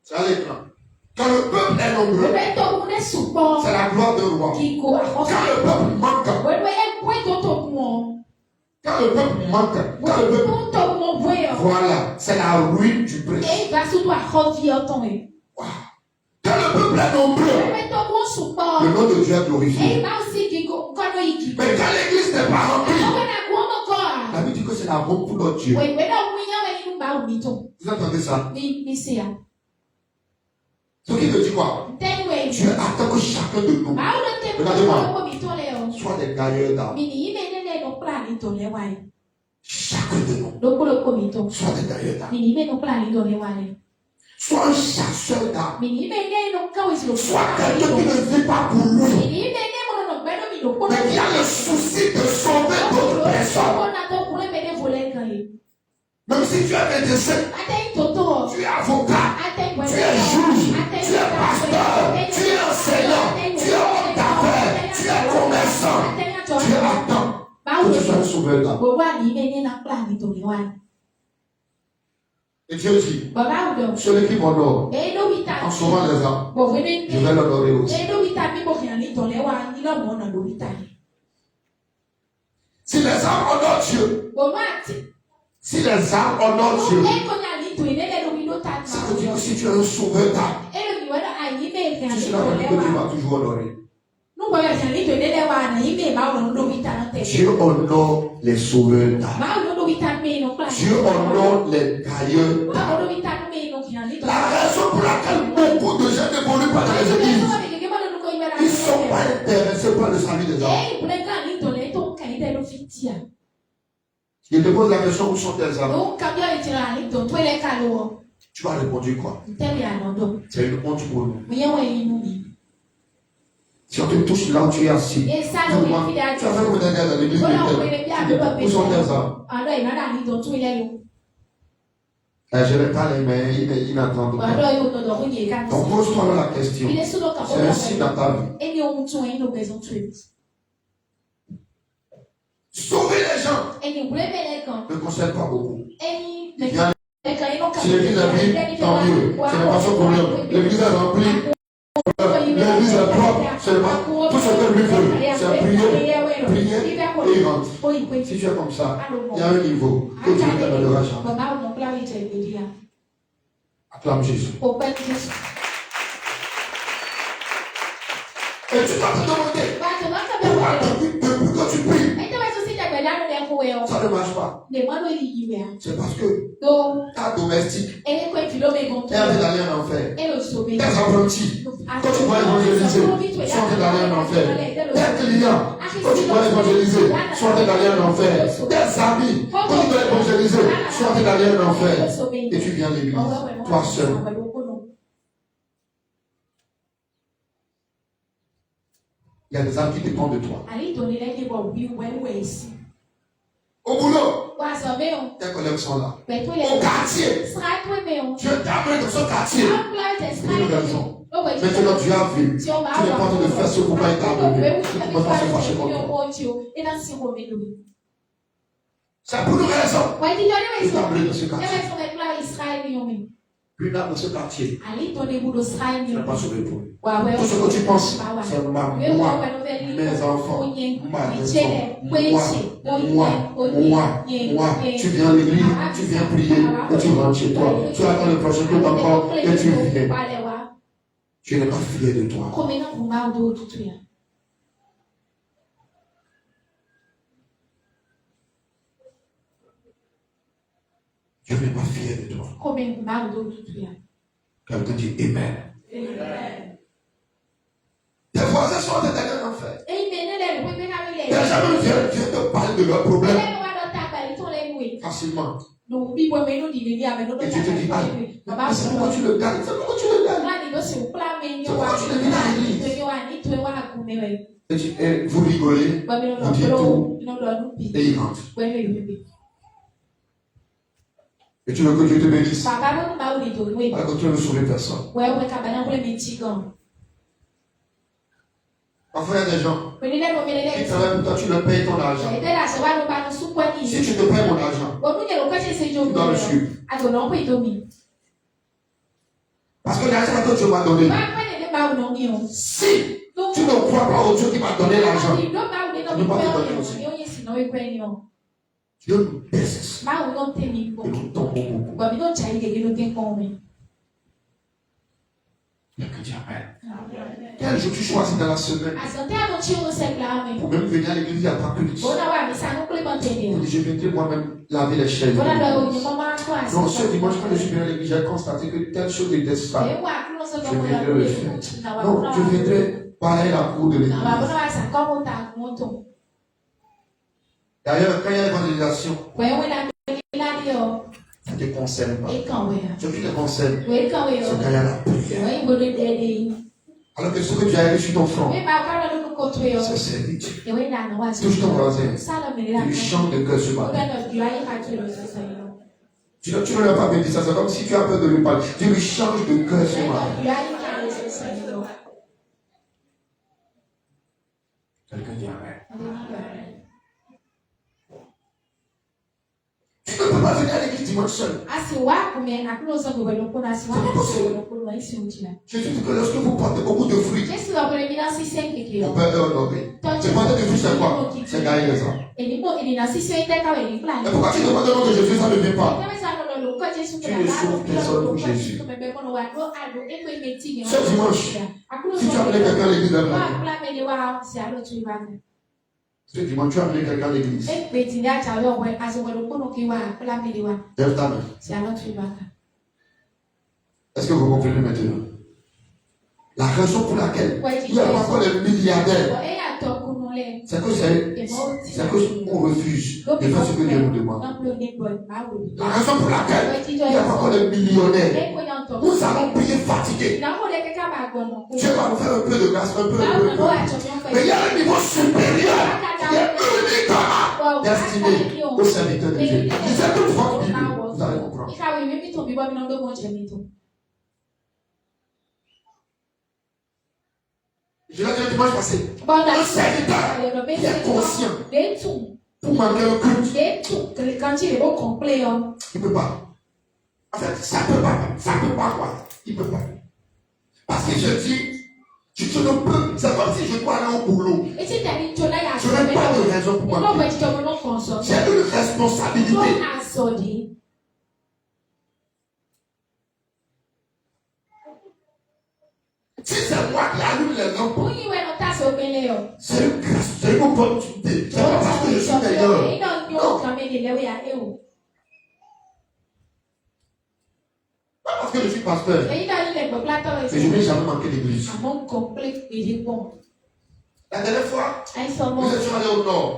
c'est à l'écran. Quand le peuple est nombreux, c'est la gloire d'un roi. Quand le peuple manque, quand le peuple manque, quand le peuple Voilà, c'est la ruine du prêtre. Wow. Quand le peuple est nombreux, le nom de Dieu est glorifié. Mais quand l'église n'est pas remplie, la Bible dit que c'est la honte pour notre Dieu. Vous entendez ça? Ce qui veut dire quoi? Dieu attend que chacun de nous, regardez-moi, soit des gagnants d'âme. Chacun de nous, soit des gagnants d'âme. Soit un chasseur d'âme. Soit quelqu'un qui ne vit pas pour lui. Mais qui a le souci de sauver d'autres personnes. Même si tu es médecin, tu es avocat, tu es juge, tu es pasteur, tu es enseignant, tu es homme d'affaires, tu es commerçant, tu attends que tu sois un sauveur d'âme. Et Dieu dit, celui qui m'honore en sauvant les âmes, je vais l'honorer aussi. Si les âmes honorent Dieu, si les âmes honorent Dieu, ça veut dire que si tu es un sauveur d'âme, tu seras que Dieu va toujours honorer. Dieu honore les sauveurs d'âme. Dieu honore les gailleux d'âme. La raison pour laquelle beaucoup de gens n'évoluent pas dans les églises, ils ne sont pas intéressés par le salut des âmes. Je te pose la question, où sont tes âmes? Tu vas répondre quoi? C'est une honte pour nous. Si on te touche là où tu es assis, tu as fait combien d'années dans l'église de Où sont tes âmes? Je n'ai pas les mains, il n'entend pas. Donc pose-toi la question. C'est un signe dans ta vie. Sauver les gens ne concerne pas beaucoup. Si l'église est vide, tant mieux. Ce n'est pas son problème. L'église est remplie. L'église est propre. Ce n'est pas tout ce que lui veut. C'est prier et il rentre. Si tu es comme ça, il y a un niveau que Dieu ne t'améliorera jamais. Acclame Jésus. Et tu vas te demander pourquoi depuis que tu pries, ça ne marche pas. C'est parce que ta domestique est en train d'aller en enfer. Tes apprentis, quand tu dois évangéliser, sont en train d'aller en enfer. Tes clients, quand tu dois évangéliser, sont en train d'aller en enfer. Tes amis, quand tu dois évangéliser, sont en train d'aller en enfer. Et tu viens à l'église, toi seul. Il y a des âmes qui dépendent de toi. Au boulot, tes collègues sont là. Au quartier, Dieu t'amène dans ce quartier. Une raison. Maintenant, Dieu a vu. Tu n'es pas en train de faire ce pourquoi il t'a amené. Tu ne peux pas se fâcher contre toi. C'est pour une raison. Il t'a amené dans ce quartier. Une âme dans ce quartier. Tu n'es pas sauvé pour lui. Tout ce que tu penses, c'est moi, mes enfants, ma maison, moi. Tu viens à l'église, tu viens prier et tu rentres chez toi. Tu attends le prochain coup encore et tu viens. Tu n'es pas fier de toi. Dieu n'est pas fier de toi. Quelqu'un dit Amen. Tes voisins sont en train d'aller en enfer. Les gens viennent te parler de leurs problèmes facilement. Et tu te dis, ah, c'est pourquoi tu le gardes. C'est pourquoi tu le gardes. C'est pourquoi tu le gardes. Et vous rigolez, vous dites tout, et il rentre. Et tu veux que Dieu te bénisse. Alors que tu ne veux sauver personne. Parfois, il y a des gens qui travaillent pour toi, tu leur payes ton argent. Si tu te payes mon argent, tu dois le suivre. Parce que l'argent que Dieu m'a donné, si tu ne crois pas au Dieu qui m'a donné l'argent, tu ne peux pas te donner aussi. Dieu nous déteste. Et nous tombons beaucoup. Il y a que Dieu. Amen. Quel jour tu choisis dans la semaine pour même venir à l'église, il n'y a pas que dit. Je viendrai moi-même laver les chaises. Non, ce dimanche, quand je suis venu à l'église, j'ai constaté que telle chose n'était pas. Je viendrai le faire. Non, je viendrai parler la cour de l'église. D'ailleurs, quand il y a l'évangélisation, ça ne te concerne pas. Ce qui te concerne, c'est quand il y a la prière. Alors que ce que tu as écrit sur ton front, c'est servitude. Touche ton voisin. Tu chantes de cœur ce matin. Tu ne lui as pas dit ça, c'est comme si tu as peur de lui parler. Tu lui changes de cœur ce matin. Quelqu'un dit Amen. Tu ne peux pas venir à l'église dimanche seul. C'est pas possible. Je te dis que lorsque vous portez beaucoup de fruits, on peut honorer. Tu portes des fruits, c'est quoi? C'est gagner ça. Et pourquoi tu demandes le nom de Jésus, ça ne vient pas? Tu ne sauves personne pour Jésus. Ce dimanche, si tu as appelé quelqu'un à l'église de la ce dimanche, tu as amené quelqu'un à l'église. Lève ta main. Est-ce que vous comprenez maintenant? La raison pour laquelle il n'y a pas encore les milliardaires, c'est que on refuse de faire ce que Dieu nous demande. La raison pour laquelle il n'y a pas encore les millionnaires, nous allons prier fatigués. Dieu va nous faire un peu de grâce, un peu. Mais il y a un niveau supérieur qui est uniquement destiné aux serviteurs de Dieu. C'est toute votre Bible, vous allez comprendre. Je l'ai dit dimanche passé. Un serviteur qui est conscient pour manquer un culte. Quand il est au complet, il ne peut pas. En fait, ça ne peut pas. Ça ne peut pas quoi. Il ne peut pas. Parce que je dis, je ne peux. C'est comme si je dois aller au boulot. Je n'ai pas de raison pour manquer. J'ai une responsabilité. Si c'est moi qui allume les lampes, c'est une grâce, c'est une opportunité. C'est pas parce que je suis meilleur. Non. Pas parce que je suis pasteur. Mais je n'ai jamais manqué d'église. La dernière fois, nous étions allés au nord.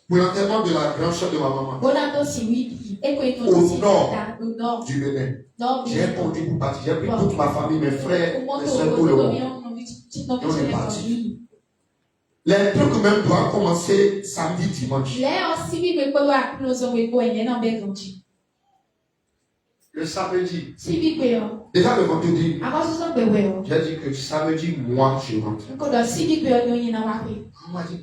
Pour l'enterrement de la grande sœur de ma maman. Au nord du Bénin. J'ai répondu pour partir. J'ai pris toute ma famille, mes frères, mes soeurs pour le monde. Et on est parti. Les trucs même doivent commencer samedi, dimanche. Le samedi. Déjà le vendredi. J'ai dit que samedi, moi, je rentre. On m'a dit,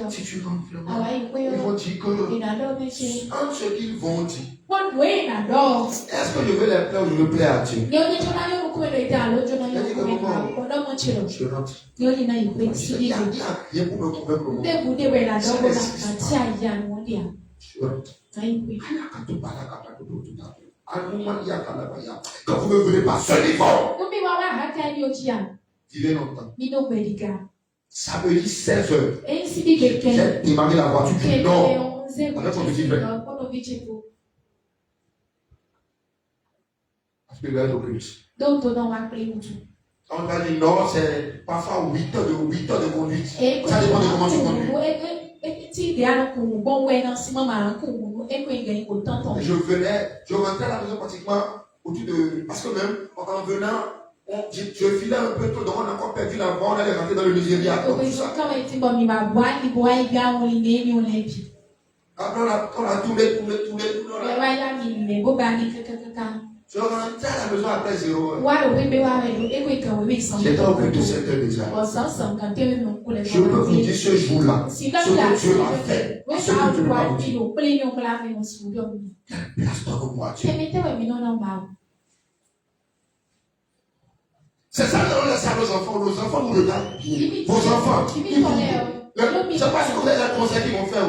si tu rentres vraiment, ils vont dire que entre ce qu'ils vont dire. Est-ce que je veux les plaire ou je veux plaire à Dieu? J'ai dit que maman, je rentre. Il n'y a rien pour me convaincre au monde. Je rentre. Quand vous ne venez pas ce niveau, vivez longtemps. Ça veut dire 16 heures. J'ai démarré la voiture du nord. Avec mon petit frère. Parce que là, on va dire nord, c'est parfois 8 heures de conduite. Ça dépend de comment tu conduis. Je rentrais à la maison pratiquement autour de. Parce que même en venant, je filais un peu tôt, donc on a encore perdu la voie, on allait rentrer dans le Nigeria. Après, on a tourné. Je rentrais à la maison après 0 heure. J'étais au plus de 7 heures déjà. Je peux vous dire ce jour-là, ce que Dieu a fait, ce que Dieu m'a dit. C'est ça qu'on laisse à nos enfants. Nos enfants nous regardent. Vos enfants, c'est pas ce qu'on a la conseil qu'ils vont faire.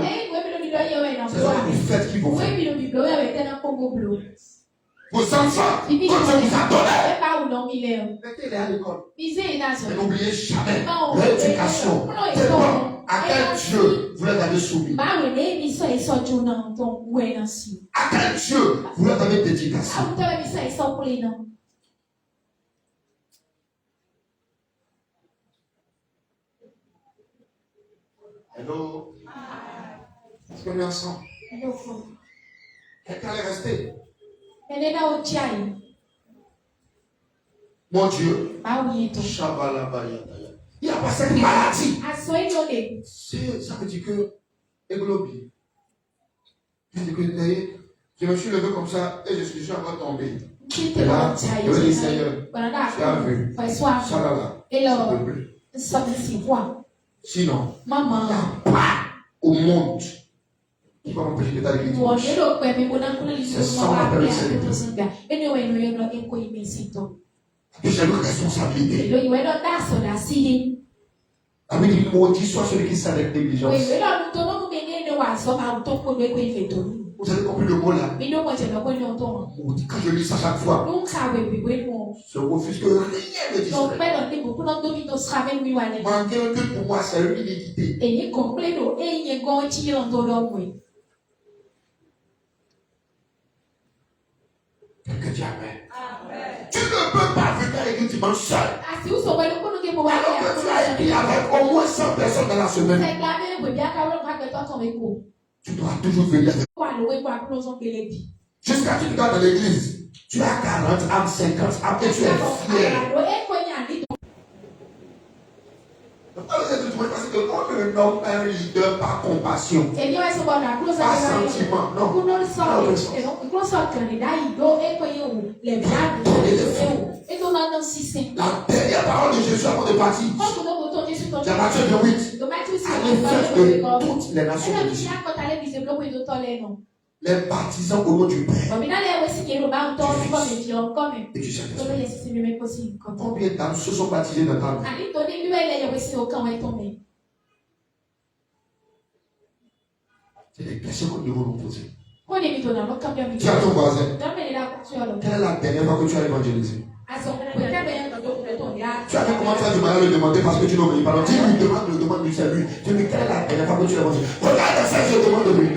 C'est ça que vous faites qui vont faire. Vos enfants, quand je vous adore, mettez-les à l'école. Mais n'oubliez jamais l'éducation. À quel Dieu vous les avez soumis? À quel Dieu vous les avez d'éducation? Hello? Est-ce qu'on est ensemble? Quelqu'un est resté? Mon Dieu. Il n'y a pas cette maladie. Ça veut dire que églobie. Je me suis levé comme ça et je suis encore tombé. Et là, je me dis Seigneur, tu as vu. Sinon, il n'y a pas au monde qui va m'empêcher de t'aller dimanche. C'est sans appel de célébrité. Et j'ai une responsabilité. La Bible dit maudit soit celui qui sait avec négligence. Vous avez compris le mot là? Maudit. Quand je lis ça chaque fois, je refuse que rien ne distraie. Manquer que pour moi c'est une iniquité. Quelqu'un dit Amen. Tu ne peux pas venir avec une dimanche seul. Alors que tu as écrit avec au moins 100 personnes dans la semaine. Tu dois toujours venir avec. Jusqu'à ce que tu vas dans l'église, tu as 40 âmes, 50 âmes et tu es fier. Parce que quand un homme est un leader par compassion, pas sentiment, non. La dernière parole de Jésus avant de partir, c'est Matthieu 8. Allez faire de toutes les nations les baptisants au nom du Père et du Saint-Esprit. Combien d'âmes se sont baptisées dans ta vie? C'est des questions que nous devons nous poser. Dis à ton voisin, quelle est la dernière fois que tu as évangélisé? Tu avais commencé à le demander parce que tu n'obéis pas. Dis-lui, demande-lui, c'est lui. Dis-lui, quelle est la dernière fois que tu as évangélisé? Regarde ça, je demande-lui.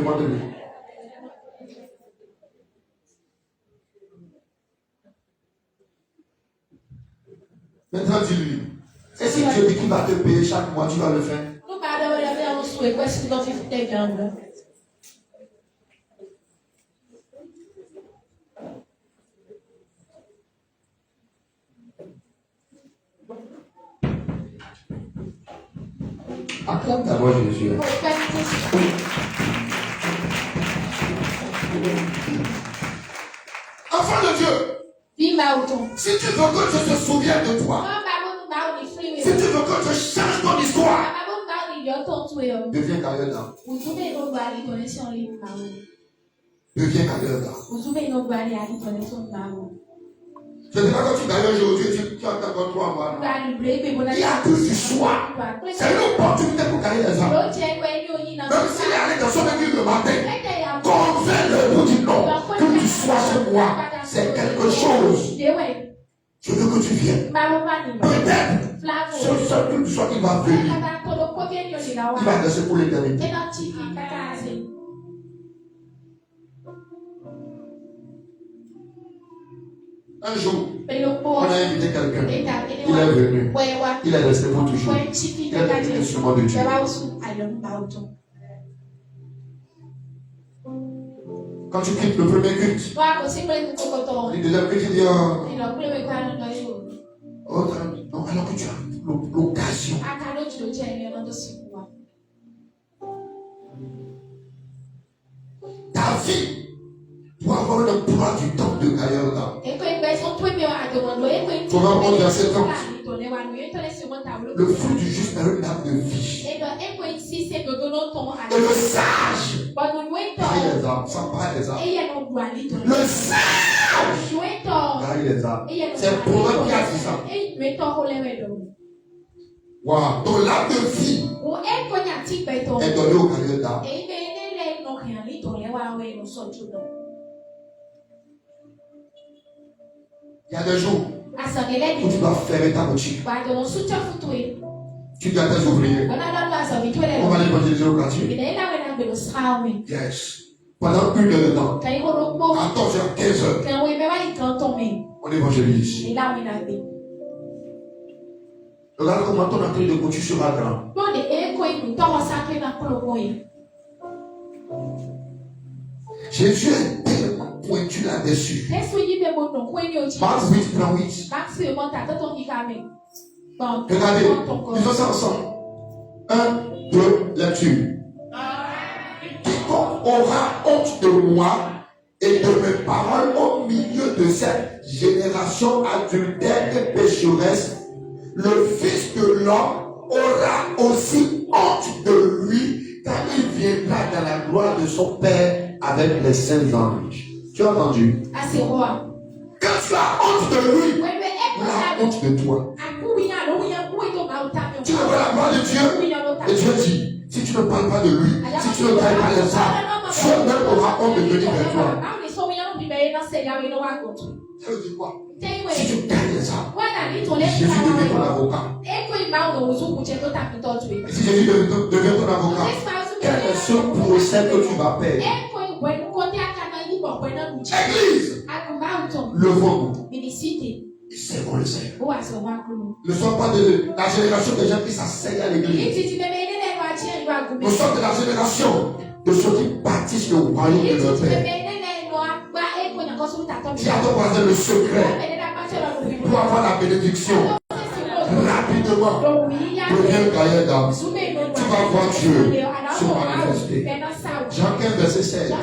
Maintenant, dis-lui. Et si Dieu dit qu'il va te payer chaque mois, tu vas le faire? Acclame ta voix, Jésus. Enfant de Dieu, si tu veux que je se souvienne de toi, si tu veux que je change ton histoire, deviens carrière d'âme. Deviens carrière d'âme. Je ne sais pas quand tu gagnes aujourd'hui, tu as encore 3 mois. Il y a plus du soir. C'est une opportunité pour gagner les âmes. Même s'il est allé dans son église le matin, convainc-le pour dire non, que tu sois chez moi. C'est quelque chose. Je veux que tu viennes. Peut-être, ce seul que tu sois qui va venir, il va rester pour l'éternité. Un jour, on a invité quelqu'un. Il est venu. Il est resté pour toujours. Il est devenu l'instrument de Dieu. Quand tu quittes le premier culte, le deuxième culte, il dit non, alors que tu as l'occasion. Ta vie doit avoir le poids du temps de gaillard là. Tu vas prendre verset 30. Le fruit du juste est une âme de vie. Et le sage gagne les âmes, sans pas les âmes. Le sage gagne les âmes. C'est pour eux qui a dit ça. Wow. Donc l'âme de vie est donnée au gagnant d'âme. Il y a des jours où tu dois fermer ta boutique. Tu dois tes ouvriers. On va l'évangéliser au quartier. Yes. Pendant 1 heure de temps. 14h, 15h. On évangélise. Regarde comment ton entrée de boutique sera grand. Jésus est tellement pointu là-dessus. Marc 8, plan 8. Regardez, disons ça ensemble. 1, 2, lecture. Quiconque aura honte de moi et de mes paroles au milieu de cette génération adultère et pécheresse, le Fils de l'homme aura aussi honte de lui quand il viendra dans la gloire de son Père avec les saints anges. Tu as entendu? Quand tu as honte de lui, il a honte de toi. Tu veux la gloire de Dieu? Et Dieu dit, si tu ne parles pas de lui, si tu ne tailles pas les arbres, Dieu même aura honte de venir vers toi. Ça veut dire quoi? Si tu tailles les arbres, Jésus devient ton avocat. Et si Jésus devient ton avocat, quel est ce procès que tu vas perdre? Église, levons-nous. Ils servent le Seigneur. Ne sommes pas de la génération des gens qui s'asseyent à l'église. Nous sommes de la génération de ceux qui bâtissent le royaume de notre Père. Qui a ton voisin le secret pour avoir la bénédiction. Rapidement, deviens gaillard d'âme. Tu vas voir Dieu se manifester. Jean 15, verset 16.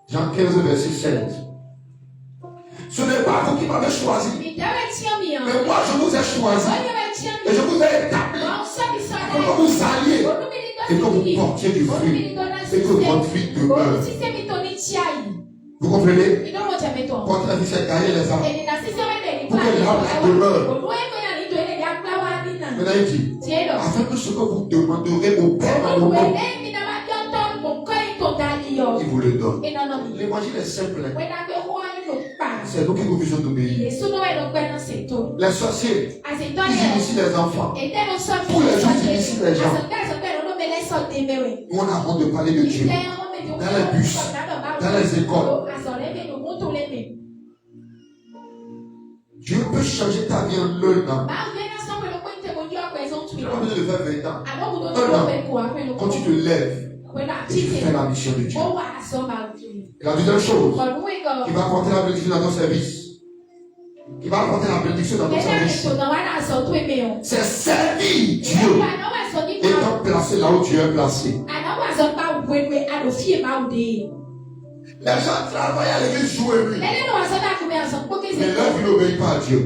Jean 15, verset 16. Ce n'est pas vous qui m'avez choisi, mais moi je vous ai choisi et je vous ai établi pour que vous alliez et que vous portiez du fruit et que votre fruit demeure. Vous comprenez? Votre vie c'est gagner les âmes pour que l'arbre demeure. Maintenant il dit, afin que ce que vous demanderez au Père en mon nom, il vous le donne. L'évangile est simple. C'est nous qui nous faisons d'obéir. Les sorciers, ils initient les enfants. Pour les gens qui initient les gens. Nous on a honte de parler de Dieu. Dans les bus, dans les écoles. Dieu peut changer ta vie en un an. Tu n'as pas besoin de faire 20 ans. Un an, quand tu te lèves, et tu fais la mission de Dieu. Et la deuxième chose, qui va apporter la bénédiction dans ton service, qui va apporter la bénédiction dans ton service, c'est servir Dieu étant placé là où Dieu est placé. Les gens travaillent à l'église jour et nuit. Mais leur vie n'obéit pas à Dieu.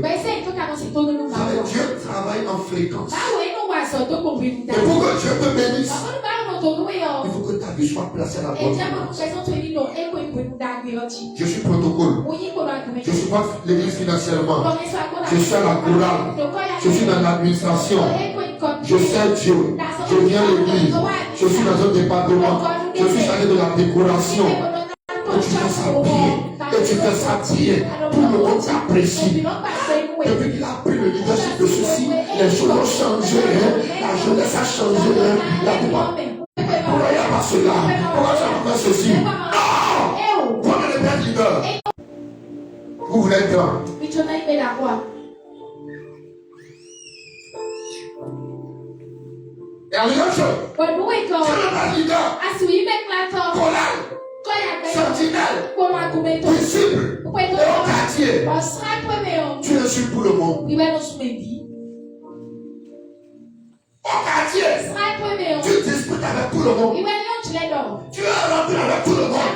Dieu travaille en fréquence. Et pour que Dieu te bénisse, il faut que ta vie soit placée à la bonne place. Je suis protocole. Je ne suis pas l'église financièrement. Je suis à la chorale. Je suis dans l'administration. Je sais Dieu. Je viens à l'église. Je suis dans un département. Je suis chargé de la décoration. Et tu fais ça bien. Et tu fais ça bien. Tout le monde t'apprécie. Depuis qu'il a pris le leadership de ceci, les choses ont changé. La jeunesse a changé. Pourquoi il n'y a pas cela? Pourquoi tu as fait ceci? Non! Prenez les pères leaders. Vous voulez être grand. Et en deuxième chose, tu es le père leader. Collal. Sentinelle. Disciple. Et au quartier. Tu es sur tout le monde. Au quartier, tu disputes avec tout le monde. Tu es rentré avec tout le monde.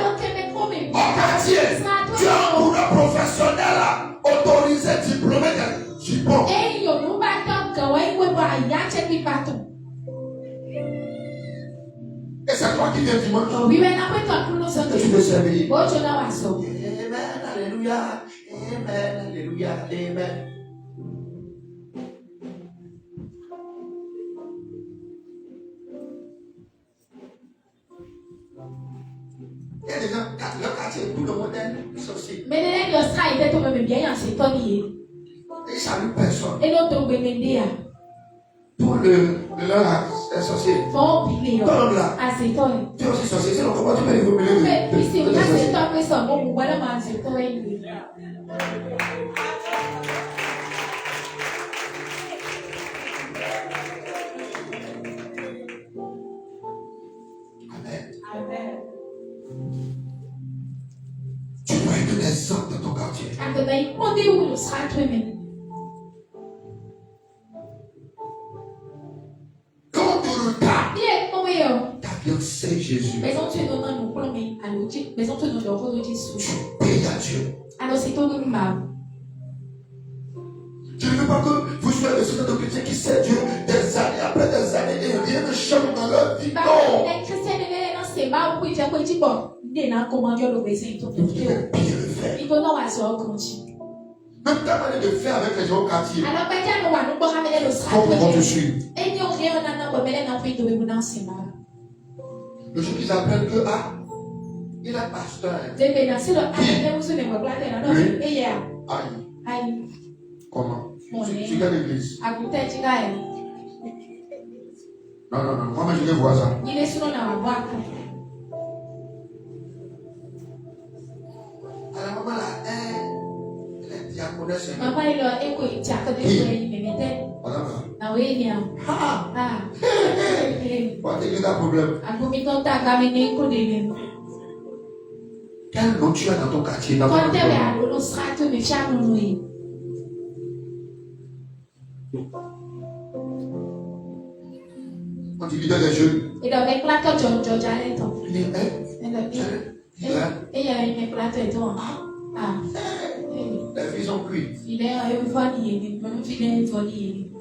Au quartier, tu es un boulot professionnel autorisé, diplômé de diplôme. Et c'est toi qui viens dimanche. Et tu veux servir. Amen, alléluia. Amen, alléluia. Amen. Il y a des gens, leur quartier, tout le monde est sorcier. Mais les gens qui étaient tout même bien, c'est toi qui Ils ne saluent personne. et l'autre bemendea. Tout le leur est sorcier. Bon, puis Toi là, ah c'est toi. tu es aussi sorcier. Sinon, comment tu peux les voler? Mais puis c'est là c'est toi que ça bon, voilà ma c'est toi. Amen. Tu dois être un exemple dans ton quartier. Quand tu as demandé où le sera toi-même. Quand tu regardes, Bien, comment est-ce? ta fiancée Jésus. Mais on te donne nous plomber à l'autre, mais on te donne le rôle de Jésus. Tu payes à Dieu. Alors c'est toi qui m'as. Je ne veux pas que vous soyez le seul de chrétiens qui sait Dieu des années après des années et rien ne change dans leur vie. Non. Les chrétiens c'est mal pour dire que tu bon, des gens comment Dieu le besoin tout. Vous devez bien le faire. Il doit nous avoir continue. Même ta manière de faire avec les gens au quartier. Alors quand nous va nous pas ramener le sera. Comment te suivre? Et nous on vient on a mais on fait de nous dans c'est mal. Le jour qu'ils apprennent que il est pasteur. Dès que c'est le après vous savez me placer là non et hier. Aïe. Comment? Mon Tu vas à l'église? À côté tu vas. Non. Moi je vais voir ça. Il est sur la boîte. Alors maman là, elle est diaconesse. Maman il a écouté tu as que des me mettait. Madame. Ah oui bien. Ah. Quoi t'es un problème? Aku minta tak kami ni kuning. Quel nom tu as dans ton quartier? Dans ton Kau tell quartier? ya, lu satu ni siapa nui? On dit leader des jeunes. Ida baik plato jojo jalan tu. Il est Iya ini plato itu. Ah. Les filles sont cuites. Il est un vani ni, même il est vani.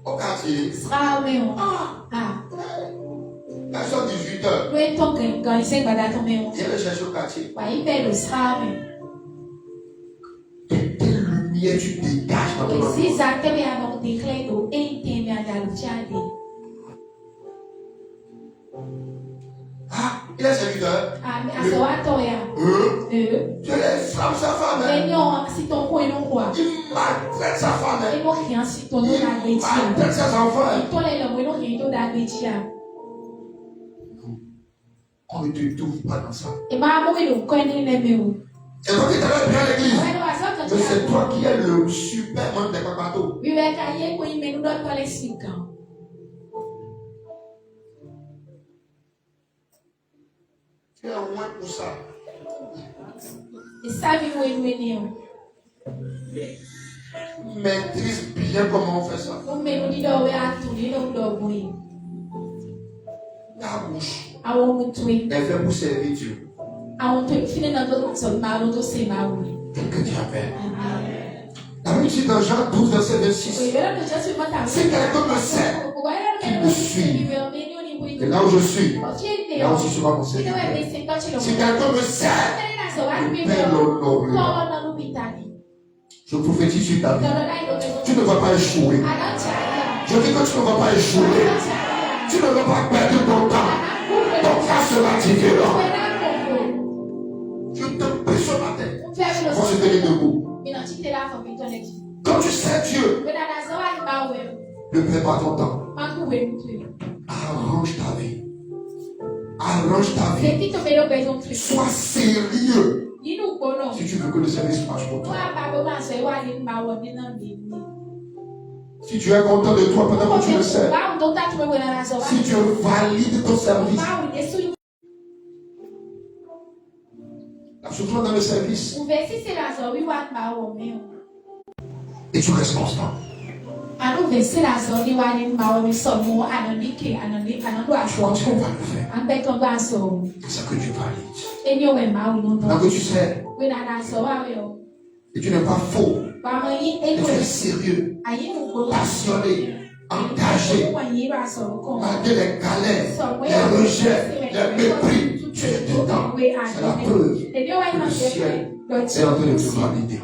Au quartier. Sera meu. Ah. Elles sont 18h. Lu itu kan isen pada tu meu. Viens le chercher au quartier. Wa ibe lu sera meu. Quelle lumière tu dégages dans ton Si environnement? zakte be anong declare do ente me adalu jadi. Il est serviteur. Ah, asawato ya. Tu les frappes sa femme. Enyo si ton ko ino kwa. Il maltraite sa femme. Eno rien si ton Il na letia. maltraite ses enfants. Ito le lo eno rien to da letia. On ne te trouve pas dans ça. E ma mo ino ko ni le meu. Et donc, tu es bien à l'église. Bueno asato Mais c'est toi qui es le superman des papatos. Vive ka ye ko imenu do to le sika. Tu es au moins pour ça. E sabe o enu. Maîtrise bien comment on fait ça. O menu di do we atu ni do boi. Ta bouche Awo mutwe. est faite pour servir Dieu. Awo to fine na do so ma lo to se ma wo. Que Dieu appelle. La Bible dit dans Jean 12, verset 26. Si quelqu'un me sert, qu'il me suive. Et là où je suis, là aussi sera mon Seigneur. Si quelqu'un me sert, il peut l'honorer. Je prophétise sur ta vie. Tu ne vas pas échouer. Je dis que tu ne vas pas échouer. Tu ne vas pas perdre ton temps. Ton cas sera différent. Je te prie ce matin. On se tenir debout. Quand tu sais Dieu, ne perds pas ton temps. Arrange ta vie. Arrange ta vie. Sois sérieux. Si tu veux que le service marche pour toi. Si tu es content de toi pendant que tu le sais. Si tu valides ton service. La souffrance dans le service. Et tu restes constant. Tu continues à le faire. C'est ça que tu valides. Là que tu sais. Et tu n'es pas faux. Et tu es sérieux. Passionné. Engagé. Malgré les galères, les rejets, les mépris. Tu es dedans. C'est la preuve que le ciel est en train de te valider.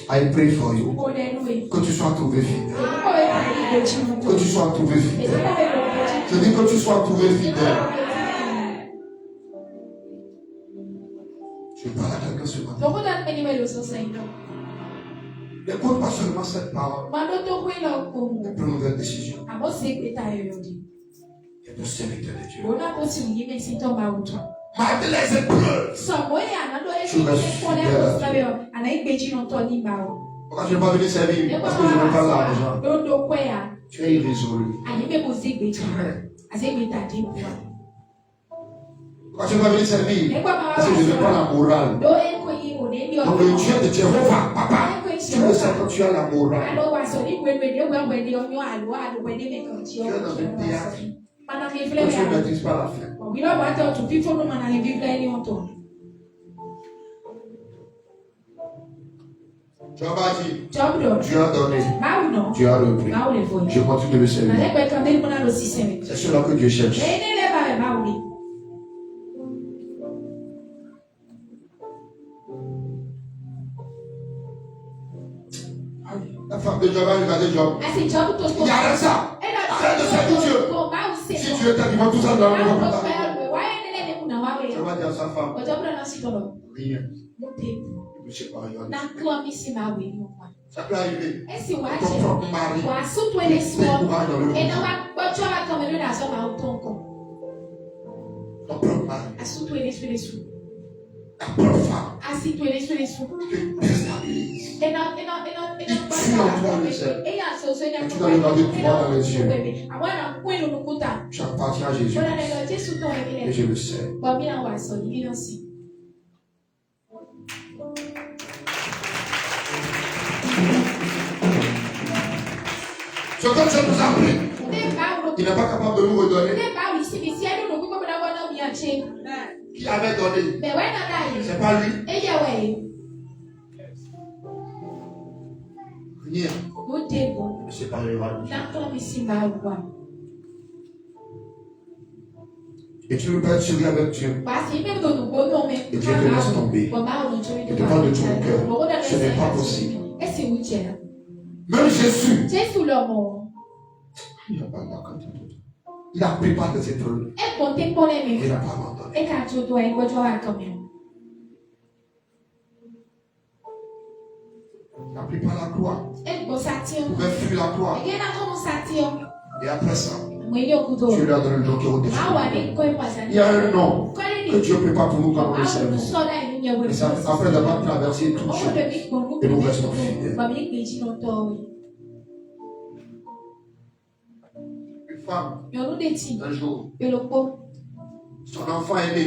I pray for you. Que tu sois trouvé fidèle. Que tu sois trouvé fidèle. Je dis que tu sois trouvé fidèle. Je parle à quelqu'un ce matin. N'écoute pas seulement cette parole. Mais prends une nouvelle décision. Et de serviteur de Dieu. Malgré les épreuves, tu restes fidèle à Dieu. Pourquoi je ne vais pas venir servir? Parce que je n'ai pas l'argent. Tu es irrésolu. Pourquoi je ne vais pas venir servir? Parce que je n'ai pas la morale. Donc le Dieu de Jéhovah, papa, tu le sais quand tu as la morale. Tu es dans le théâtre. Tu ne maîtrises pas la fin. Job a dit, Dieu a donné, Dieu a repris. Je continue de le servir. C'est cela que Dieu cherche. La femme de Job a regardé Job. Il arrête ça. Arrête de servir Dieu. Si Dieu est vivant, tout ça dans le monde. Job a dit à sa femme, rien. Je ne sais pas, ça peut arriver. Ton propre mari décourage dans le monde. Ton propre mari. Ta propre femme. Te déstabilise. Il tue en toi le sel. Et tu dois regarder droit dans les yeux. Tu appartiens à Jésus. Et je le sais. Ce que Dieu nous a pris, il n'est pas capable de nous redonner. Qui avait donné? C'est pas lui. Rien. Ne séparera de Dieu. Et tu ne peux pas être sérieux avec Dieu. Et Dieu te laisse tomber. Et te parle de ton cœur. Ce n'est pas possible. Même Jésus. Il a pris part de ses épreuves. Il n'a pas abandonné. Il a pris par la croix. Il pouvait fuir la croix. Et après ça, Dieu lui a donné le nom qui est au-dessus. Il y a un nom que Dieu prépare pour nous quand nous le servons. Et ça, après avoir traversé tout ça, et nous restons fidèles. Une femme, un jour, son enfant aîné,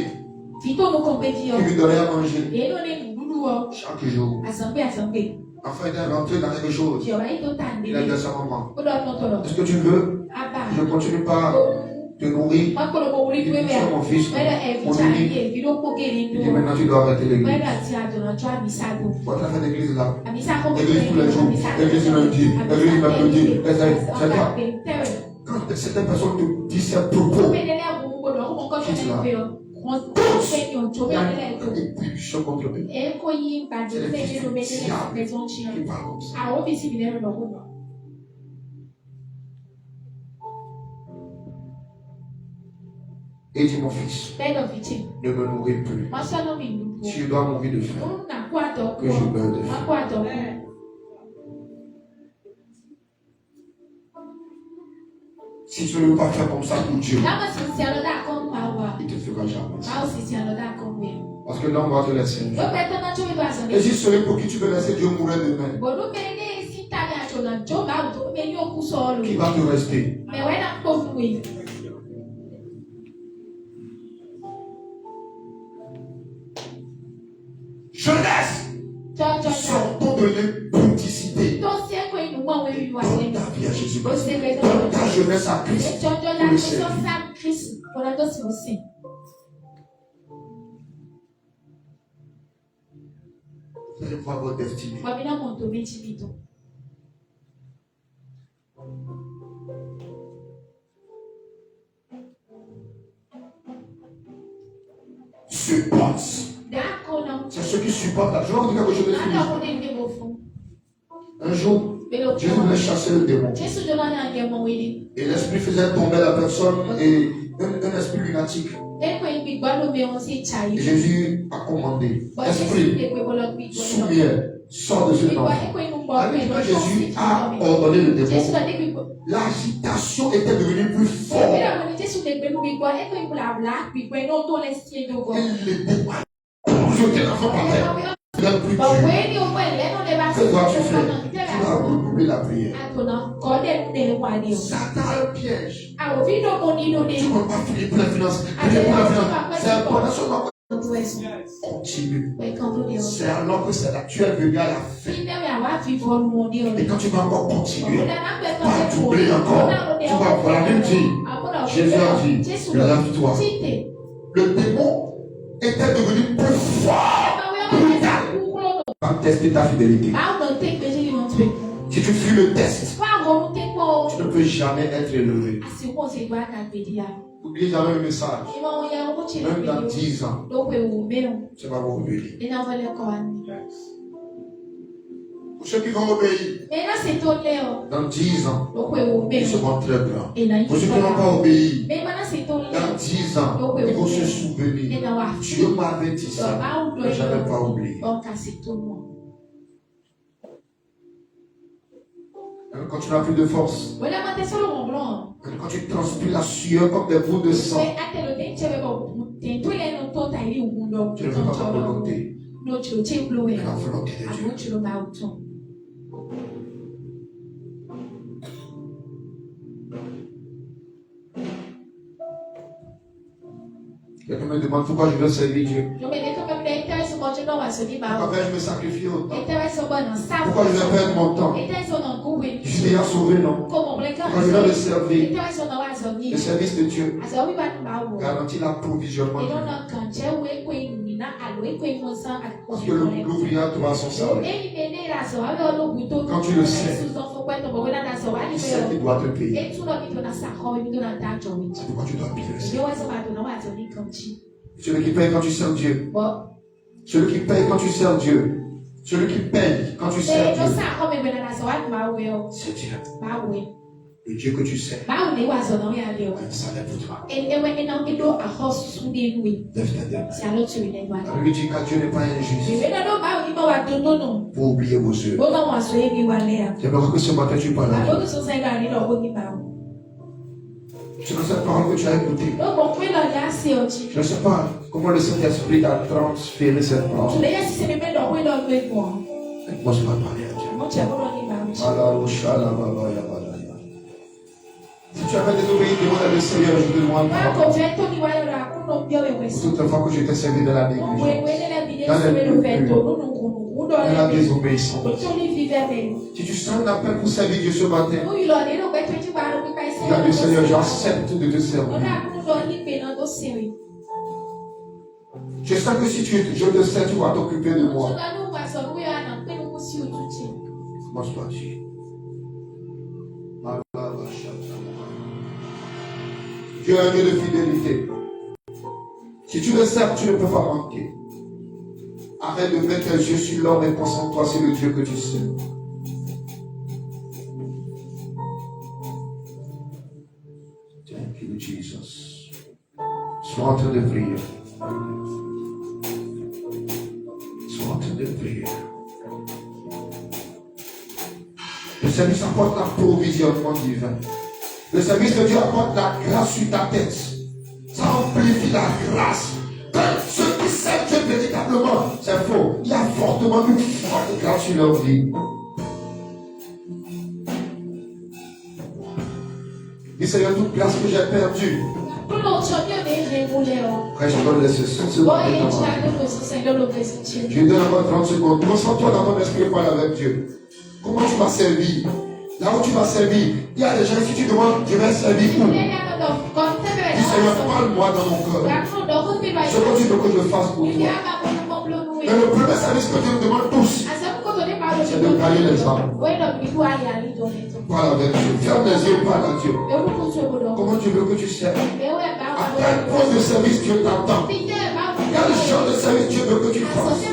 qui lui donnait à manger chaque jour. L'enfant était rentré dans quelque chose. Il a dit à sa maman, est-ce que tu veux? Je ne continue pas te nourrir. Il dit, tu es mon fils, mon unique. Il dit, maintenant tu dois arrêter l'église. Pourquoi tu as fait l'église là? L'église tous les jours, l'église lundi, l'église mercredi. C'est toi. Quand certaines personnes te disent ces propos, quitte là. Il y a une évolution contre eux. C'est les fils du diable qui parlent comme ça. Et dit, mon fils, ne me nourris plus. Si je dois mourir de faim, que je meure de faim. Si tu ne veux pas faire comme ça pour Dieu, il ne te fera jamais. Parce que l'homme va te laisser. Et si celui pour qui tu veux laisser Dieu mourir demain, qui va te rester? Jeunesse, sortons de l'impudicité. Donne ta vie à Jésus-Christ. Donne ta jeunesse à Christ. Pour le servir. Vous allez voir votre destinée. Supporte. C'est ceux qui supportent. Je vais vous dire quelque chose de fini. Un jour, Jésus voulait chasser le démon. Et l'esprit faisait tomber la personne et un esprit lunatique. Et Jésus a commandé, esprit, souviens, sors de ce temps. Avec quand Jésus a ordonné le démon, l'agitation était devenue plus forte. Et le démon jeté l'enfant par terre. Il n'a plus Dieu. Que dois-tu faire? Tu vas redoubler la prière. Satan a un piège. Tu ne peux pas prier pour la finance. Prier pour la finance. C'est important seulement. Continue. C'est alors que c'est tu es venu à la fin. Et quand tu vas encore continuer, pas doubler encore, tu vas pour la même dire. Jésus a dit, lève-toi. Le démon était devenu plus fort, brutal. Va tester ta fidélité. Si tu fuis le test, tu ne peux jamais être élevé. N'oubliez jamais le message. Même dans 10 ans, tu vas vous obéir. Pour ceux qui vont obéir, dans 10 ans, ils seront très grands. Pour ceux qui n'ont pas obéi, dans 10 ans, ils vont se souvenir. Dieu m'avait dit ça, mais je n'avais pas oublié. Quand tu n'as plus de force, quand tu transpires la sueur comme des bouts de sang, tu ne fais pas ta volonté, mais la volonté de Dieu. Quelqu'un me demande pourquoi je veux servir Dieu. Pourquoi je me sacrifie autant? Pourquoi je vais perdre mon temps? Je suis déjà sauvé, non? Pourquoi je vais le servir? Le service de Dieu garantit l'approvisionnement. Parce que l'ouvrier doit son salaire. Quand tu le sais, il sait qu'il doit te payer. C'est pourquoi tu dois bien le servir. Celui qui paye quand tu sers Dieu. Celui qui paye quand tu sers Dieu. Celui qui paye quand tu sers Dieu. C'est Dieu. Le Dieu que tu sers. Un salaire pour toi. Lève ta main. La Bible dit que Dieu n'est pas injuste pour oublier vos œuvres. J'aimerais que ce matin tu parles à Dieu. Je ne sais pas que tu as écouté. Je ne sais pas comment le Saint-Esprit a transféré cette parole. Moi, je vais parler à Dieu. Si tu avais désobéi, demande au Seigneur, je te demande toute la fois que je t'ai servi de la négligence, dans la désobéissance. Si tu sens un appel pour servir Dieu ce matin, dis à Seigneur, j'accepte de te servir. Je sens que si je te sers, tu vas t'occuper de moi. Commence par Dieu. Dieu est un Dieu de fidélité. Si tu le sers, tu ne peux pas manquer. Arrête de mettre les yeux sur l'homme et concentre-toi sur le Dieu que tu sais. Thank you, Jesus. Sois en train de prier. Sois en train de prier. Le service apporte l'approvisionnement divin. Le service de Dieu apporte la grâce sur ta tête. Ça amplifie la grâce. Ceux qui servent Dieu véritablement, c'est faux. Il y a fortement une forte grâce sur leur vie. Dis Seigneur, toute grâce que j'ai perdue. Après, je donne les 60 secondes. Je donne encore 30 secondes. Concentre-toi dans ton esprit et parle avec Dieu. Comment tu vas servir? Là où tu vas servir, il y a des gens qui tu demandes, je vais servir où? Dis Seigneur, parle-moi dans mon cœur. Ce que tu veux que je fasse pour toi. Mais le premier service que Dieu me demande tous, c'est de gagner les âmes. Parle avec Dieu. Ferme les yeux, parle à Dieu. Comment tu veux que tu serves? À quel point de service Dieu t'attend? Quel genre de service Dieu veut que tu fasses?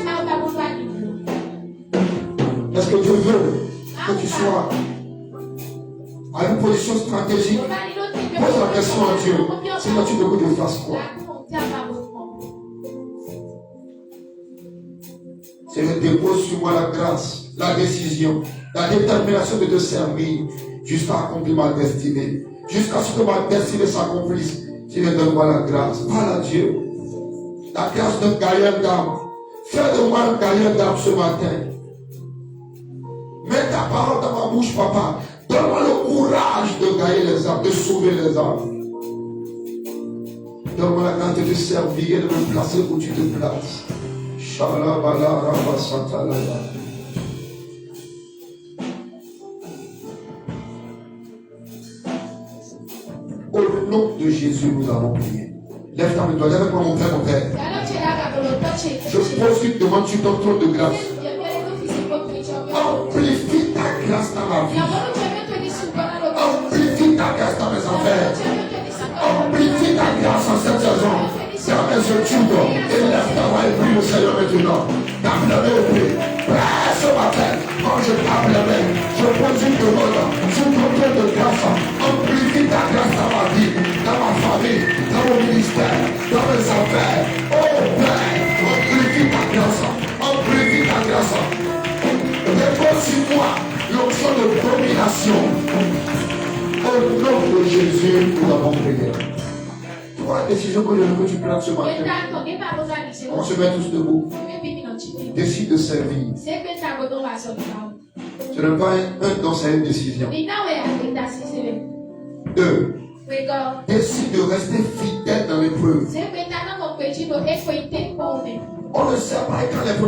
Est-ce que Dieu veut Que tu sois à une position stratégique. Pose la question à Dieu. Seigneur, tu veux que je fasse quoi? Seigneur, dépose sur moi la grâce, la décision, la détermination de te servir jusqu'à accomplir ma destinée. Jusqu'à ce que ma destinée s'accomplisse. Seigneur, donne-moi la grâce. Parle à Dieu. La grâce d'un gaillard d'âme. Fais de moi un gaillard d'âme ce matin. Mets ta parole dans ma bouche, papa. Donne-moi le courage de gagner les âmes, de sauver les âmes. Donne-moi la grâce de te servir et de me placer où tu te places. Shalabala Rabasatalaya. Au nom de Jésus, nous allons prier. Lève ta main, toi, avec moi, mon Père, mon Père. Je pose une demande sur ton trône de grâce. Amplifie ta grâce dans ma vie. Amplifie ta grâce dans mes affaires. Amplifie ta grâce en cette saison. Dans mes études. Élève ta voix et prie le Seigneur maintenant. Tape la main et prie. Ce matin, quand je tape la main, je pose une demande sur ton trône de grâce. Amplifie ta grâce dans ma vie, dans ma famille, dans mon ministère, dans mes affaires. Oh Père, amplifie ta grâce. Amplifie ta grâce. Dépose sur moi l'option de domination. Au nom de Jésus, nous avons prié. Trois décisions que tu prends ce matin. On se met tous debout. Décide de servir. Ce n'est pas un don, c'est une décision. 2. Décide de rester fidèle dans l'épreuve. On ne sait pas quand l'épreuve